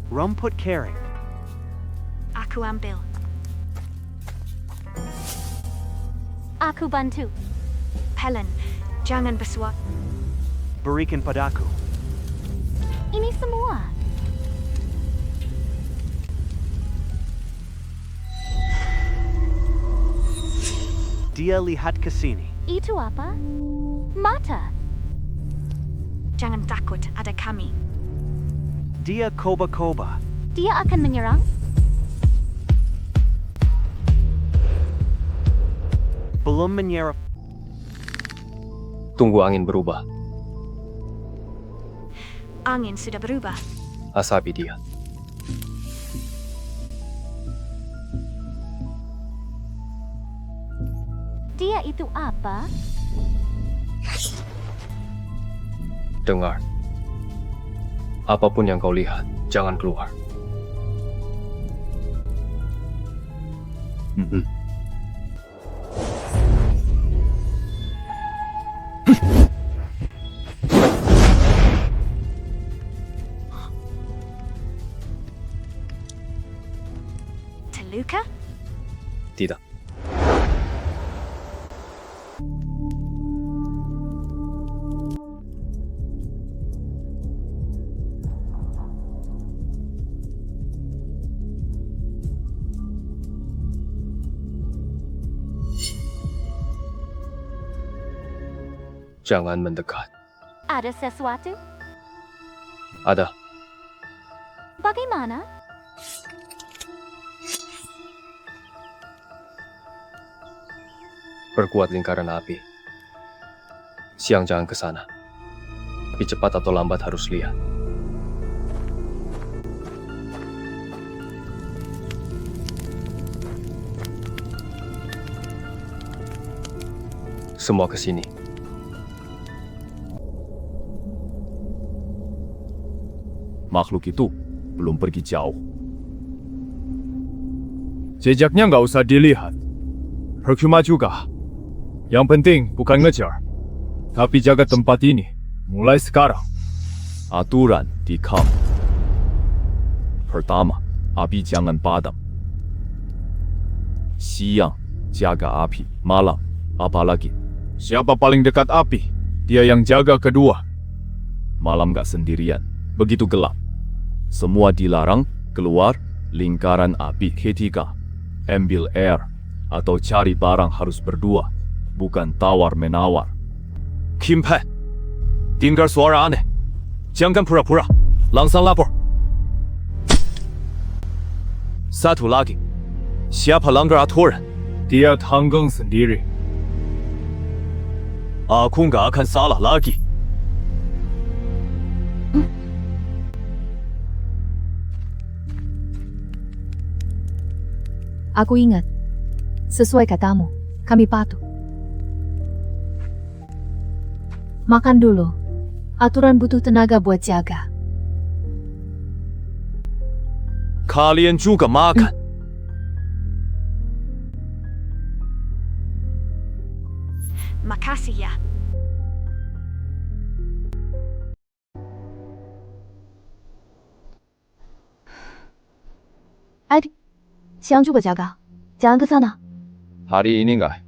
Rumput kering. Aku ambil. Aku bantu. Helen, jangan bersuara. Berikan padaku. Ini semua. Dia lihat ke sini. Itu apa? Mata. Jangan takut, ada kami. Dia koba-koba. Dia akan menyerang? Belum menyerap. Tunggu angin berubah. Angin sudah berubah. Asapi dia. Dia itu apa? Dengar. Apapun yang kau lihat, jangan keluar. Terluka? Tidak. Jangan mendekat. Ada sesuatu? Ada. Bagaimana? Perkuat lingkaran api. Siang jangan ke sana. Tapi cepat atau lambat harus lihat. Semua ke sini. Makhluk itu belum pergi jauh. Jejaknya nggak usah dilihat. Percuma juga. Yang penting bukan ngejar, tapi jaga tempat ini mulai sekarang. Aturan di kamp. Pertama, api jangan padam. Siang, jaga api. Malam, apalagi. Siapa paling dekat api? Dia yang jaga kedua. Malam gak sendirian. Begitu gelap. Semua dilarang keluar lingkaran api. Ketiga, ambil air atau cari barang harus berdua, bukan tawar-menawar. Kim Pan, dengar suara aneh. Jangan pura-pura, langsung lapor. Satu lagi, siapa langgar aturan? Dia tanggung sendiri. Aku nggak akan salah lagi. Aku ingat. Sesuai katamu, kami patuh. Makan dulu. Aturan butuh tenaga buat jaga. Kalian juga makan. Makasih ya. Adik, siang juga jaga. Jangan ke sana. Hari ini enggak.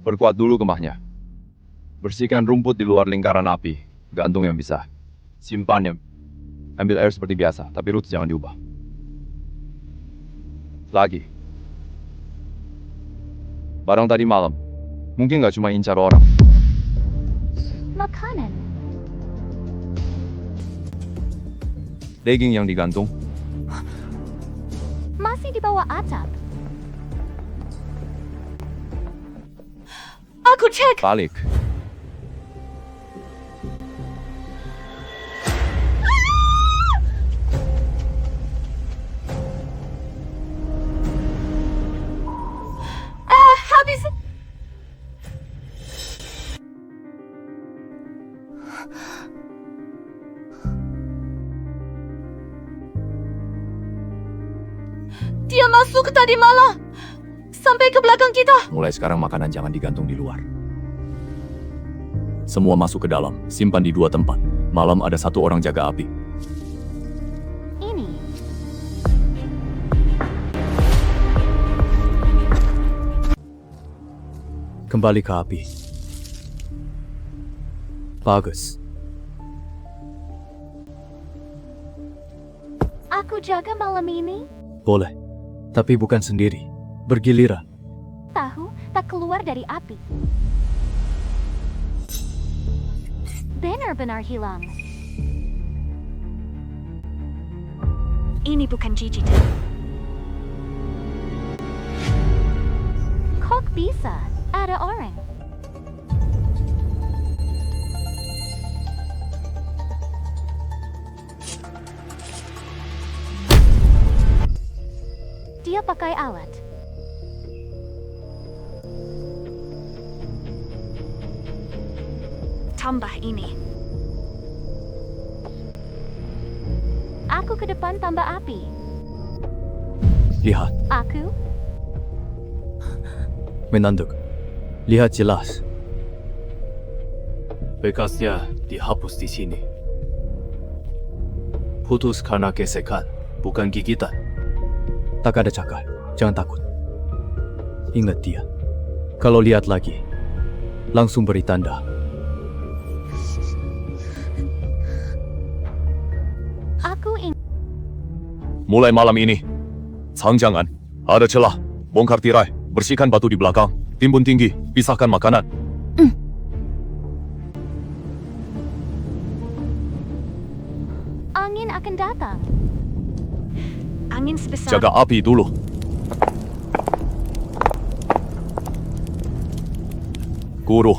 Perkuat dulu kemahnya. Bersihkan rumput di luar lingkaran api. Gantung yang bisa. Simpan yang. Ambil air seperti biasa, tapi rute jangan diubah. Lagi. Barang tadi malam. Mungkin nggak cuma incar orang. Makanan. Daging yang digantung. Masih di bawah atap. Aku cek. Balik. Habis. Dia masuk tadi malam. Sampai ke belakang kita. Mulai sekarang makanan jangan digantung di luar. Semua masuk ke dalam, simpan di 2 tempat. Malam ada 1 orang jaga api. Ini. Kembali ke api. Bagus. Aku jaga malam ini. Boleh. Tapi bukan sendiri. Bergiliran. Tahu tak keluar dari api. Benar-benar hilang. Ini bukan Gigi. Kok bisa? Ada orang. Dia pakai alat. Tambah ini. Aku ke depan tambah api. Lihat. Aku? Menanduk. Lihat jelas. Bekasnya dihapus di sini. Putus karena gesekan, bukan gigitan. Tak ada cakar, jangan takut. Ingat dia. Kalau lihat lagi, langsung beri tanda. Aku ingin. Mulai malam ini, Cangjangan, ada celah, bongkar tirai, bersihkan batu di belakang, timbun tinggi, pisahkan makanan. Angin akan datang. Angin sebesar. Jaga api dulu. Guru.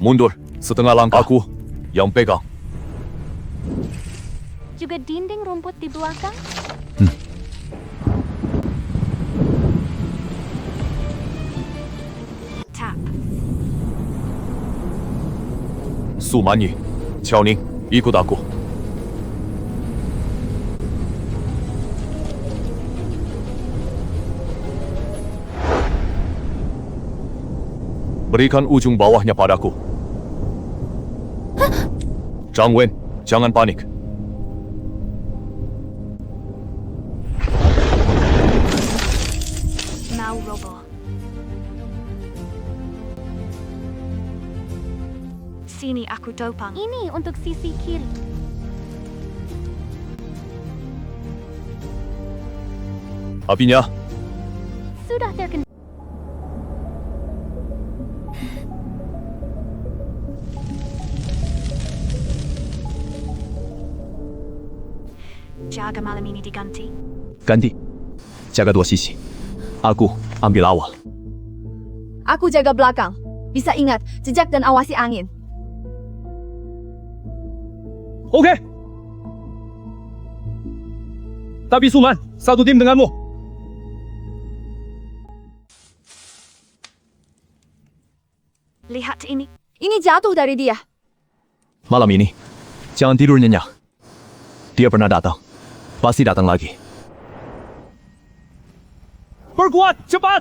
Mundur, setengah langkah. Aku yang pegang. Juga dinding rumput di belakang? Tap. Sumanyi, Qiaoning, ikut aku. Berikan ujung bawahnya padaku. Zhang Wen, jangan panik. Mau robo. Sini aku topang. Ini untuk sisi kiri. Apinya, Sudah terkendali. Jaga malam ini diganti. ganti. Jaga 2 sisi. Aku ambil awal. Aku jaga belakang. Bisa ingat, jejak dan awasi angin. Oke. Tapi Suman, satu tim denganmu. Lihat ini. Ini jatuh dari dia. Malam ini, jangan tidur nyenyak. Dia pernah datang. Pasti datang lagi. Berkuat, cepat!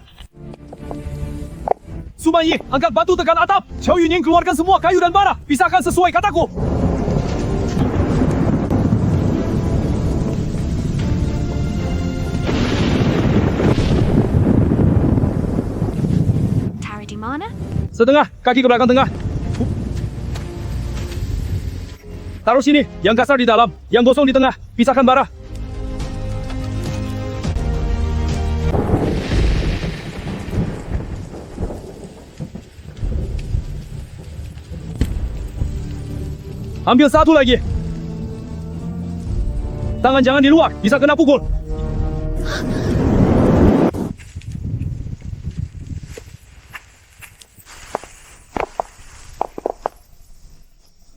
Suman Yi, angkat batu tekan atap. Qiao Yuning keluarkan semua kayu dan bara. Pisahkan sesuai kataku. Taruh di mana? Setengah, kaki ke belakang tengah. Taruh sini, yang kasar di dalam, yang gosong di tengah. Pisahkan bara. Ambil satu lagi. Tangan jangan di luar, bisa kena pukul.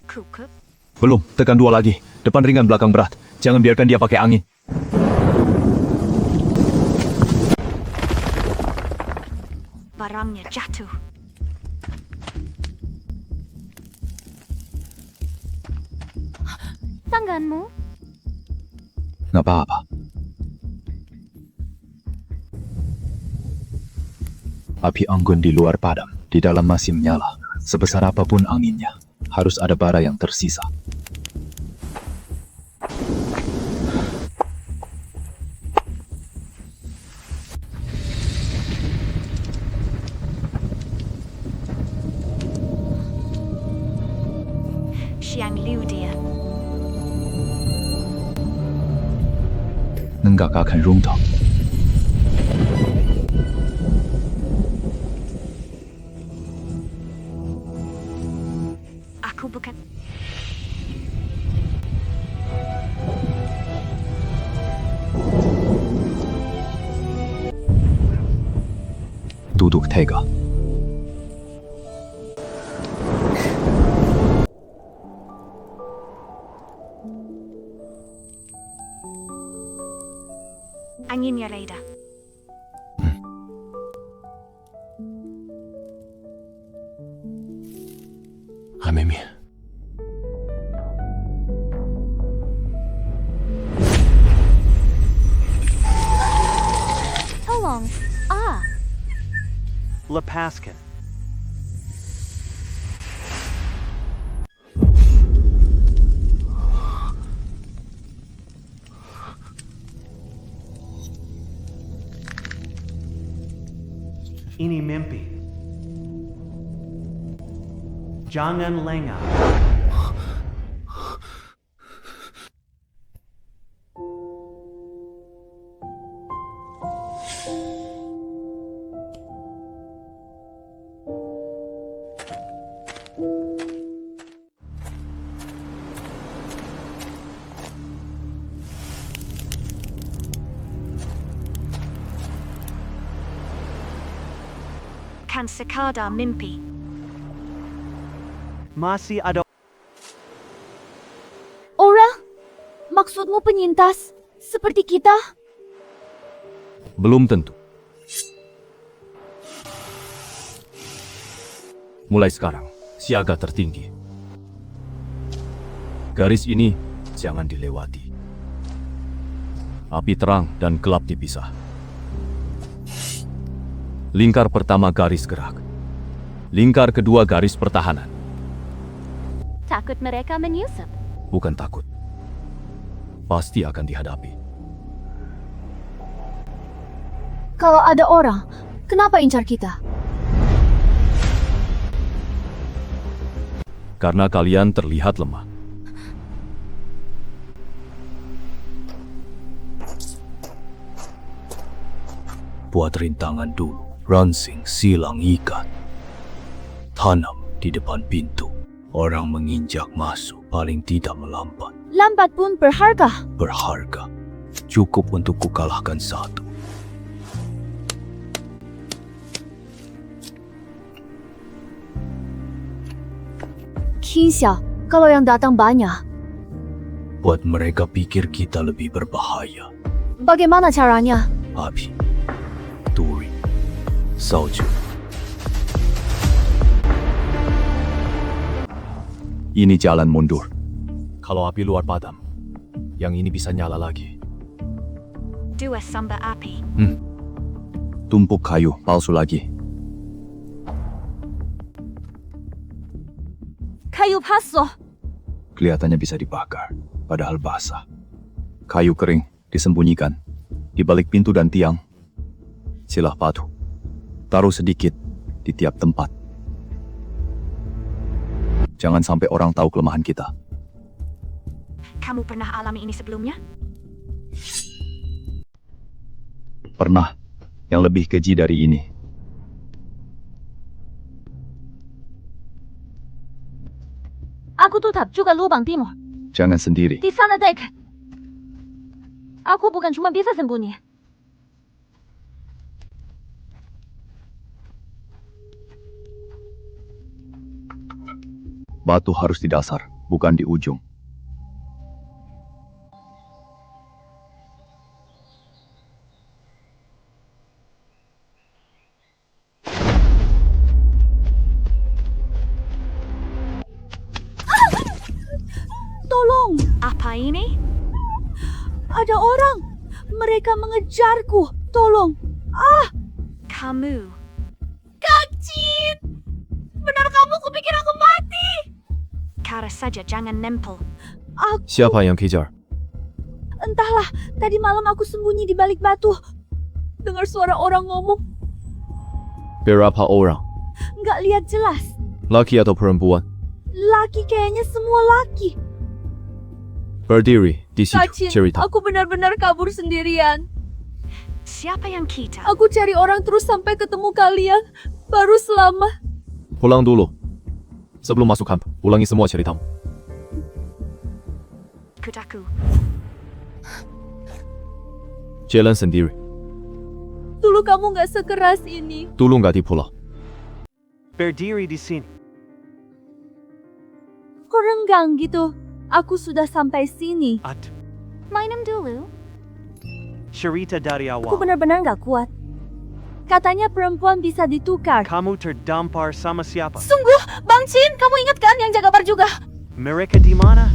Kukup. Belum, tekan 2 lagi. Depan ringan, belakang berat. Jangan biarkan dia pakai angin. Barangnya jatuh. Tanganmu. Nggak apa-apa. Api anggun di luar padam, di dalam masih menyala. Sebesar apapun anginnya, harus ada bara yang tersisa. Xiang Liu dia. Enggak akan runtuh. Aku bukan. Duduk tega. Anginnya reda. Amemi. Tolong. Lepaskan. Ini mimpi. Jangan lengah. Kan sekadar mimpi. Masih ada. Orang? Maksudmu penyintas? Seperti kita? Belum tentu. Mulai sekarang, siaga tertinggi. Garis ini jangan dilewati. Api terang dan gelap dipisah. Lingkar pertama garis gerak. Lingkar kedua garis pertahanan. Takut mereka menyusup. Bukan takut. Pasti akan dihadapi. Kalau ada orang, kenapa incar kita? Karena kalian terlihat lemah. Buat rintangan dulu, ransing silang ikat. Tanam di depan pintu. Orang menginjak masuk paling tidak melambat. Lambat pun berharga. Berharga. Cukup untuk kukalahkan satu. Kinsha, kalau yang datang banyak. Buat mereka pikir kita lebih berbahaya. Bagaimana caranya? Api, duri, salju. Ini jalan mundur. Kalau api luar padam, yang ini bisa nyala lagi. 2 sumber api. Tumpuk kayu palsu lagi. Kayu paso. Kelihatannya bisa dibakar, padahal basah. Kayu kering disembunyikan di balik pintu dan tiang. Silah patuh. Taruh sedikit di tiap tempat. Jangan sampai orang tahu kelemahan kita. Kamu pernah alami ini sebelumnya? Pernah. Yang lebih keji dari ini. Aku tutup juga lubang timur. Jangan sendiri. Di sana dek. Aku bukan cuma bisa sembunyi. Batu harus di dasar, bukan di ujung. Tolong! Apa ini? Ada orang! Mereka mengejarku! Tolong! Ah! Kamu. Kak Chin! Benar kamu kupikir aku mati! Kara saja jangan nempel. Siapa yang kejar? Entahlah, tadi malam aku sembunyi di balik batu. Dengar suara orang ngomong. Berapa orang? Nggak lihat jelas. Laki atau perempuan? Laki kayaknya semua laki. Berdiri di situ, Kak Chin, cerita. aku benar-benar kabur sendirian. Siapa yang kita? Aku cari orang terus sampai ketemu kalian. Baru selama. Pulang dulu. Sebelum masuk kamp, ulangi semua ceritamu. Kutaku. Jalan sendiri. Dulu kamu nggak sekeras ini. Dulu nggak di pulau. Berdiri di sini. Kok renggang gitu? Aku sudah sampai sini. Minum dulu. Cerita dari Aku awal. benar-benar nggak kuat. Katanya perempuan bisa ditukar. Kamu terdampar sama siapa? Sungguh, Bang Chin, kamu ingat kan yang jaga bar juga? Mereka di mana?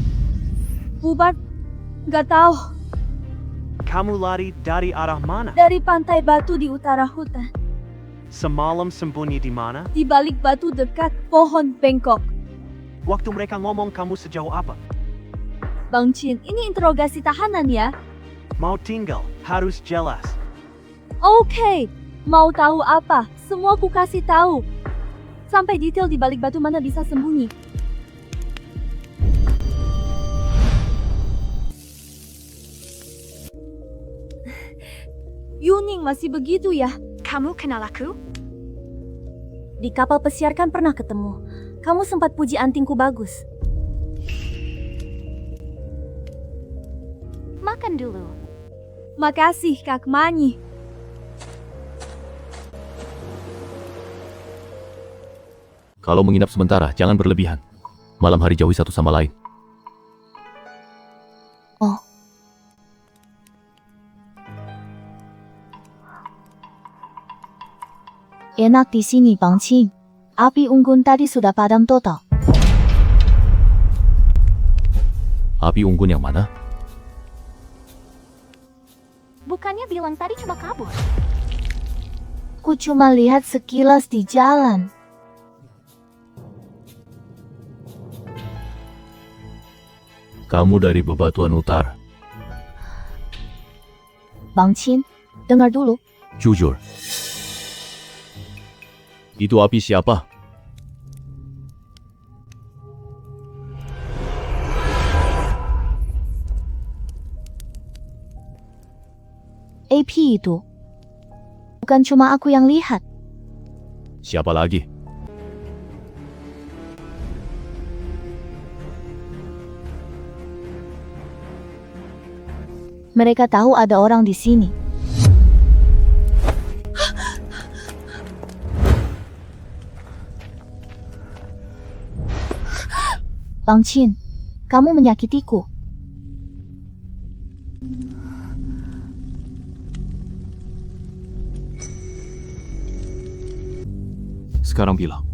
Bubar, nggak tahu. Kamu lari dari arah mana? Dari pantai batu di utara hutan. Semalam sembunyi di mana? Di balik batu dekat pohon bengkok. Waktu mereka ngomong kamu sejauh apa? Bang Chin, ini interogasi tahanan ya? Mau tinggal, harus jelas. Oke, mau tahu apa? Semua aku kasih tahu. Sampai detail di balik batu mana bisa sembunyi. Yuning masih begitu ya? Kamu kenal aku? Di kapal pesiar kan pernah ketemu. Kamu sempat puji antingku bagus. Makan dulu. Makasih, Kak Manyi. Kalau menginap sementara, jangan berlebihan. Malam hari jauhi satu sama lain. Oh. Enak di sini, Bang Chin. Api unggun tadi sudah padam total. Api unggun yang mana? Bukannya bilang tadi cuma kabur? Ku cuma lihat sekilas di jalan. Kamu dari bebatuan utara. Bang Chin, dengar dulu. Jujur. Itu api siapa? mimpi itu. Bukan cuma aku yang lihat. Siapa lagi? Mereka tahu ada orang di sini. Bang Qin, kamu menyakitiku. Sekarang bilang.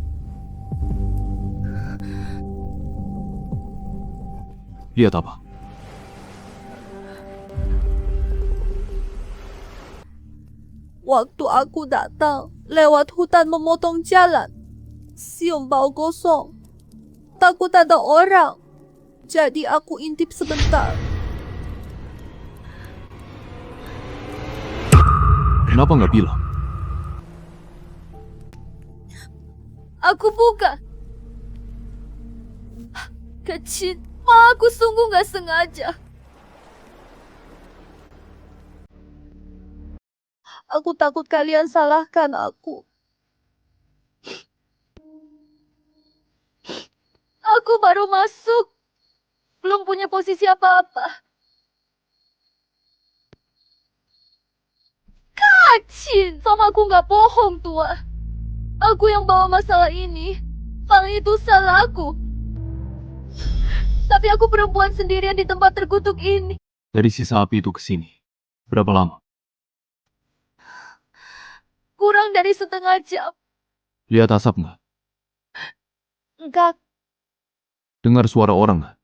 Lihat apa? Waktu aku datang, lewat hutan memotong jalan. Siung bau gosong. Takut ada orang. Jadi aku intip sebentar. Kenapa nggak bilang? Aku buka. Kecil, ma, aku sungguh gak sengaja. Aku takut kalian salahkan aku. Aku baru masuk. Belum punya posisi apa-apa. Kacin, sama aku gak bohong, tua. Aku yang bawa masalah ini. Bang itu salah aku. Tapi aku perempuan sendirian di tempat terkutuk ini. Dari sisa api itu ke sini. Berapa lama? Kurang dari setengah jam. Lihat asap nggak? Enggak. Dengar suara orang nggak?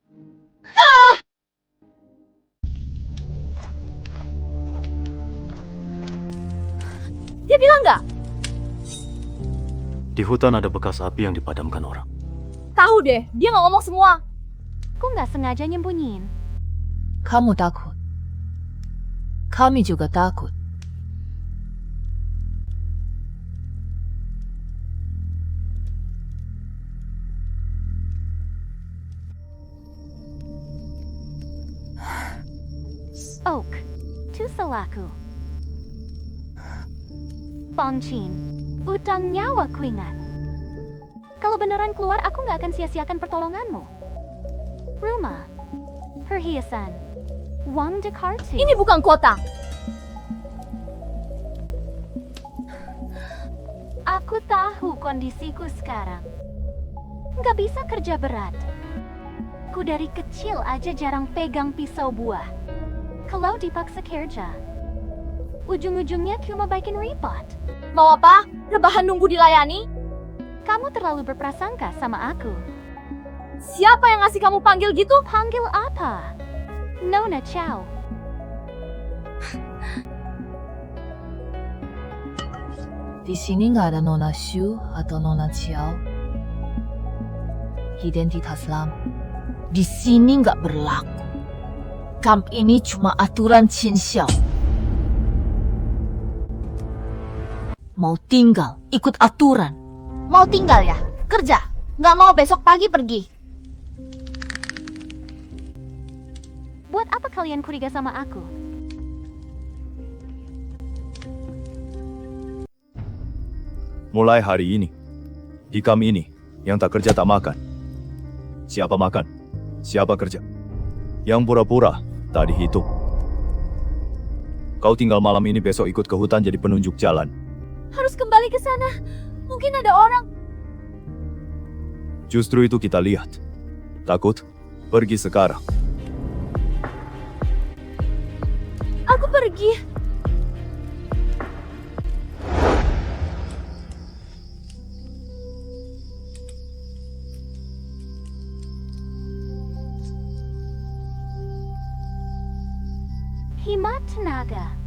Dia bilang nggak? Di hutan ada bekas api yang dipadamkan orang. Tahu deh, dia nggak ngomong semua. Aku nggak sengaja nyembunyiin. Kamu takut. Kami juga takut. Oak, itu salahku. Bang Qin, utang nyawa ku ingat. Kalau beneran keluar, aku nggak akan sia-siakan pertolonganmu. Rumah, perhiasan, uang de kartu. Ini bukan kota. Aku tahu kondisiku sekarang. Nggak bisa kerja berat. Ku dari kecil aja jarang pegang pisau buah. Kalau dipaksa kerja, ujung-ujungnya cuma bikin repot. Mau apa? Rebahan nunggu dilayani? Kamu terlalu berprasangka sama aku. Siapa yang ngasih kamu panggil gitu? Panggil apa? Nona Chow. Di sini nggak ada Nona Shu atau Nona Xiao. Identitas lama. Di sini nggak berlaku. Kamp ini cuma aturan Qin Xiao. Mau tinggal, ikut aturan. Mau tinggal ya? Kerja. Nggak mau besok pagi pergi. Buat apa kalian curiga sama aku? Mulai hari ini, di kamp ini, yang tak kerja tak makan. Siapa makan? Siapa kerja? Yang pura-pura tak dihitung. Kau tinggal malam ini, besok ikut ke hutan jadi penunjuk jalan. Harus kembali ke sana. Mungkin ada orang. Justru itu kita lihat. Takut? Pergi sekarang. Aku pergi. Himat tenaga.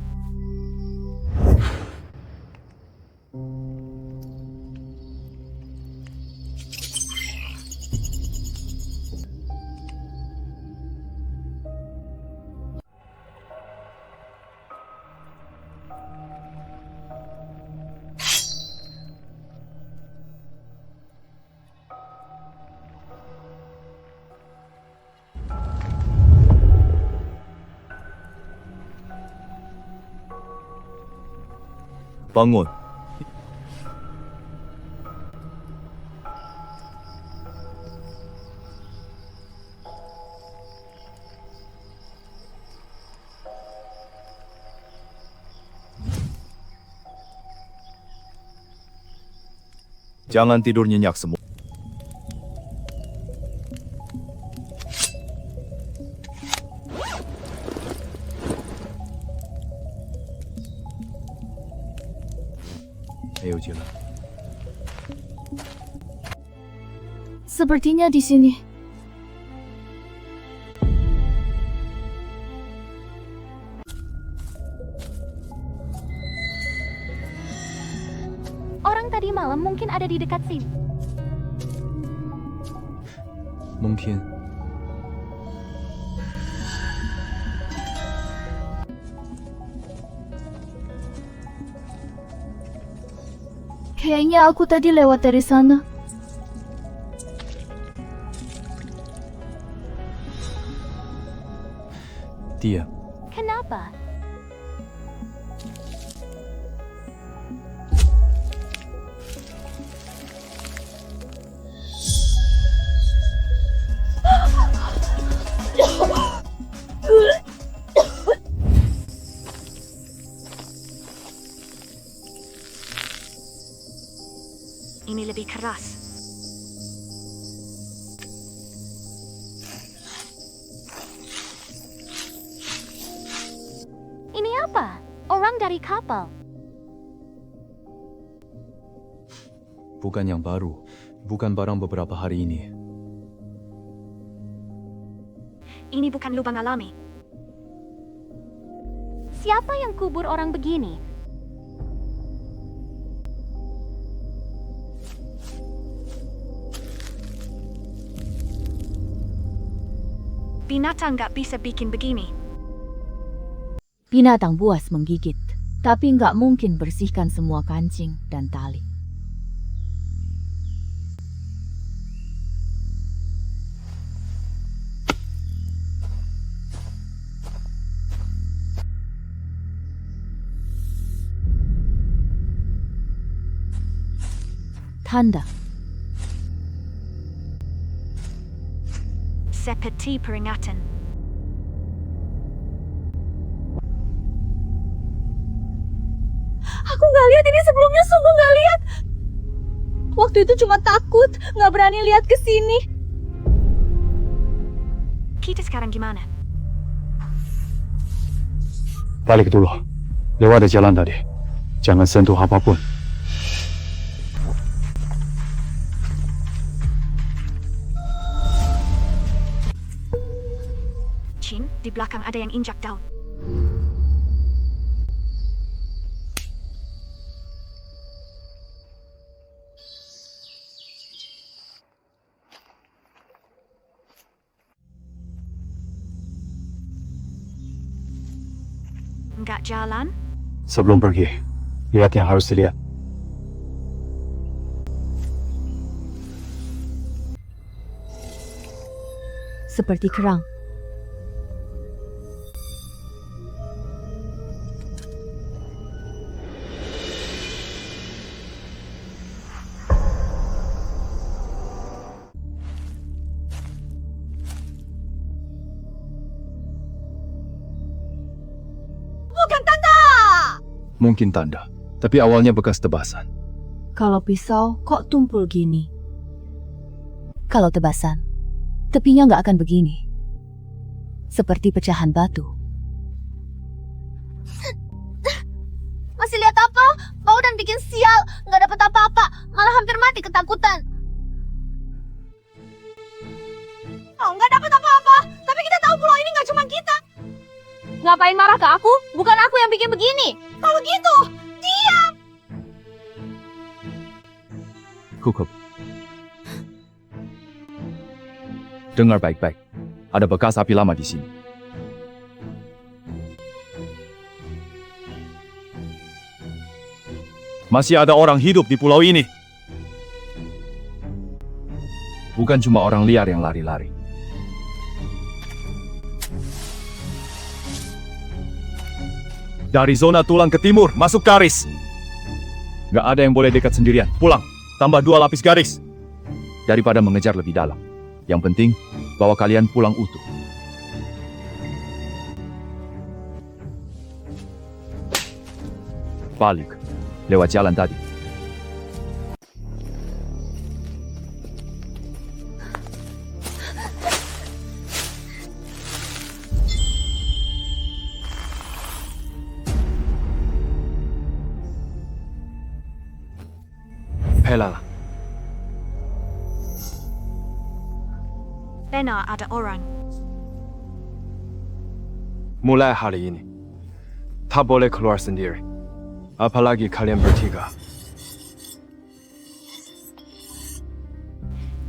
bangun. Jangan tidur nyenyak semua. Ayo jalan. Sepertinya di sini. Orang tadi malam mungkin ada di dekat sini. Mungkin. Kayaknya aku tadi lewat dari sana. Dia. Kenapa? Ini lebih keras. Ini apa? Orang dari kapal. Bukan yang baru. Bukan barang beberapa hari ini. Ini bukan lubang alami. Siapa yang kubur orang begini? Binatang nggak bisa bikin begini. Binatang buas menggigit, tapi nggak mungkin bersihkan semua kancing dan tali. Tanda. Seperti peringatan. Aku nggak lihat ini sebelumnya, sungguh nggak lihat. Waktu itu cuma takut, nggak berani lihat ke sini. Kita sekarang gimana? Balik dulu. Lewat jalan tadi. Jangan sentuh apapun. Chin, di belakang ada yang injak daun. Nggak jalan? Sebelum pergi, lihat yang harus dilihat. Seperti kerang. Bukan tanda! Mungkin tanda, tapi awalnya bekas tebasan. Kalau pisau, kok tumpul gini? Kalau tebasan, tepinya nggak akan begini. Seperti pecahan batu. Masih lihat apa? Bau dan bikin sial. Nggak dapat apa-apa. Malah hampir mati ketakutan. Oh, nggak dapat apa-apa. Tapi kita tahu pulau ini nggak cuma kita. Ngapain marah ke aku? Bukan aku yang bikin begini. Kalau gitu, diam. Kukup. Dengar baik-baik. Ada bekas api lama di sini. Masih ada orang hidup di pulau ini. Bukan cuma orang liar yang lari-lari. Dari zona tulang ke timur, masuk Karis. Nggak ada yang boleh dekat sendirian. Pulang. Tambah 2 lapis garis. Daripada mengejar lebih dalam. Yang penting, bawa kalian pulang utuh. Balik. Lewat jalan tadi. Hela. Benar ada orang. Mulai hari ini, tak boleh keluar sendiri. Apalagi kalian bertiga.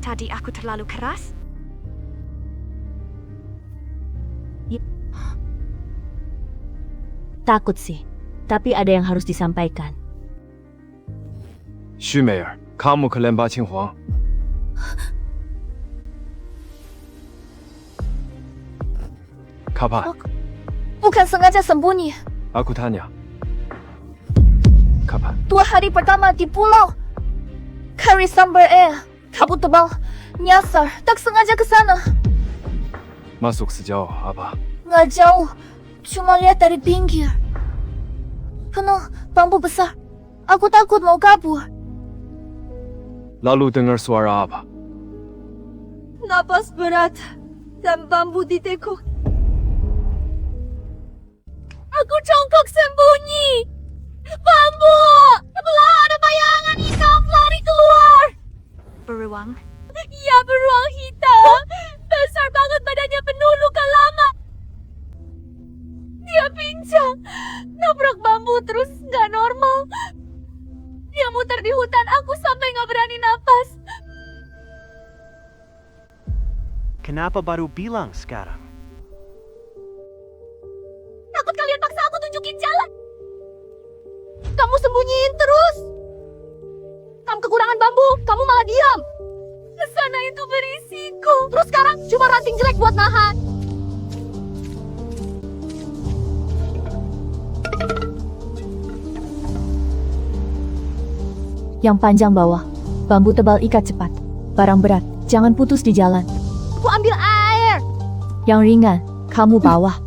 Tadi aku terlalu keras? Takut sih, tapi ada yang harus disampaikan. Shumeier, kamu ke lembah Qinhuang. Kapan? Bukan sengaja sembunyi. Aku tanya. Kapan? 2 hari pertama di pulau. Kari sambar kabut tebal. Nyasar, tak sengaja ke sana. Masuk sejauh apa? Nggak jauh, cuma lihat dari pinggir. Penuh bambu besar. Aku takut mau kabur. Lalu dengar suara apa? Napas berat dan bambu di tekuk. Aku congkok sembunyi. Bambu! Sebelah ada bayangan hitam lari keluar. Beruang? Ya, beruang hitam. Besar banget badannya, penuh luka lama. Dia pincang. Nabrak bambu terus nggak normal. Dia muter di hutan, aku sampai nggak berani napas. Kenapa baru bilang sekarang? Takut kalian paksa aku tunjukin jalan. Kamu sembunyiin terus. Kamu kekurangan bambu, kamu malah diam. Kesana itu berisiko. Terus sekarang cuma ranting jelek buat nahan. Yang panjang bawah, bambu tebal ikat cepat. Barang berat, jangan putus di jalan. Aku ambil air. Yang ringan, kamu bawa.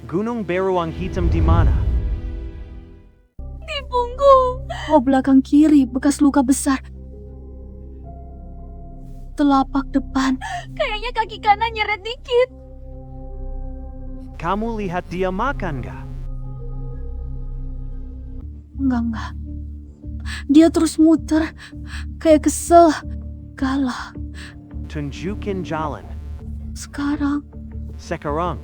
Gunung Beruang Hitam di mana? Di punggung. Oh, belakang kiri, bekas luka besar. Telapak depan. Kayaknya kaki kanan nyeret dikit. Kamu lihat dia makan nggak? Enggak. Dia terus muter. Kayak kesel. Galah. Tunjukin jalan. Sekarang. Sekarang.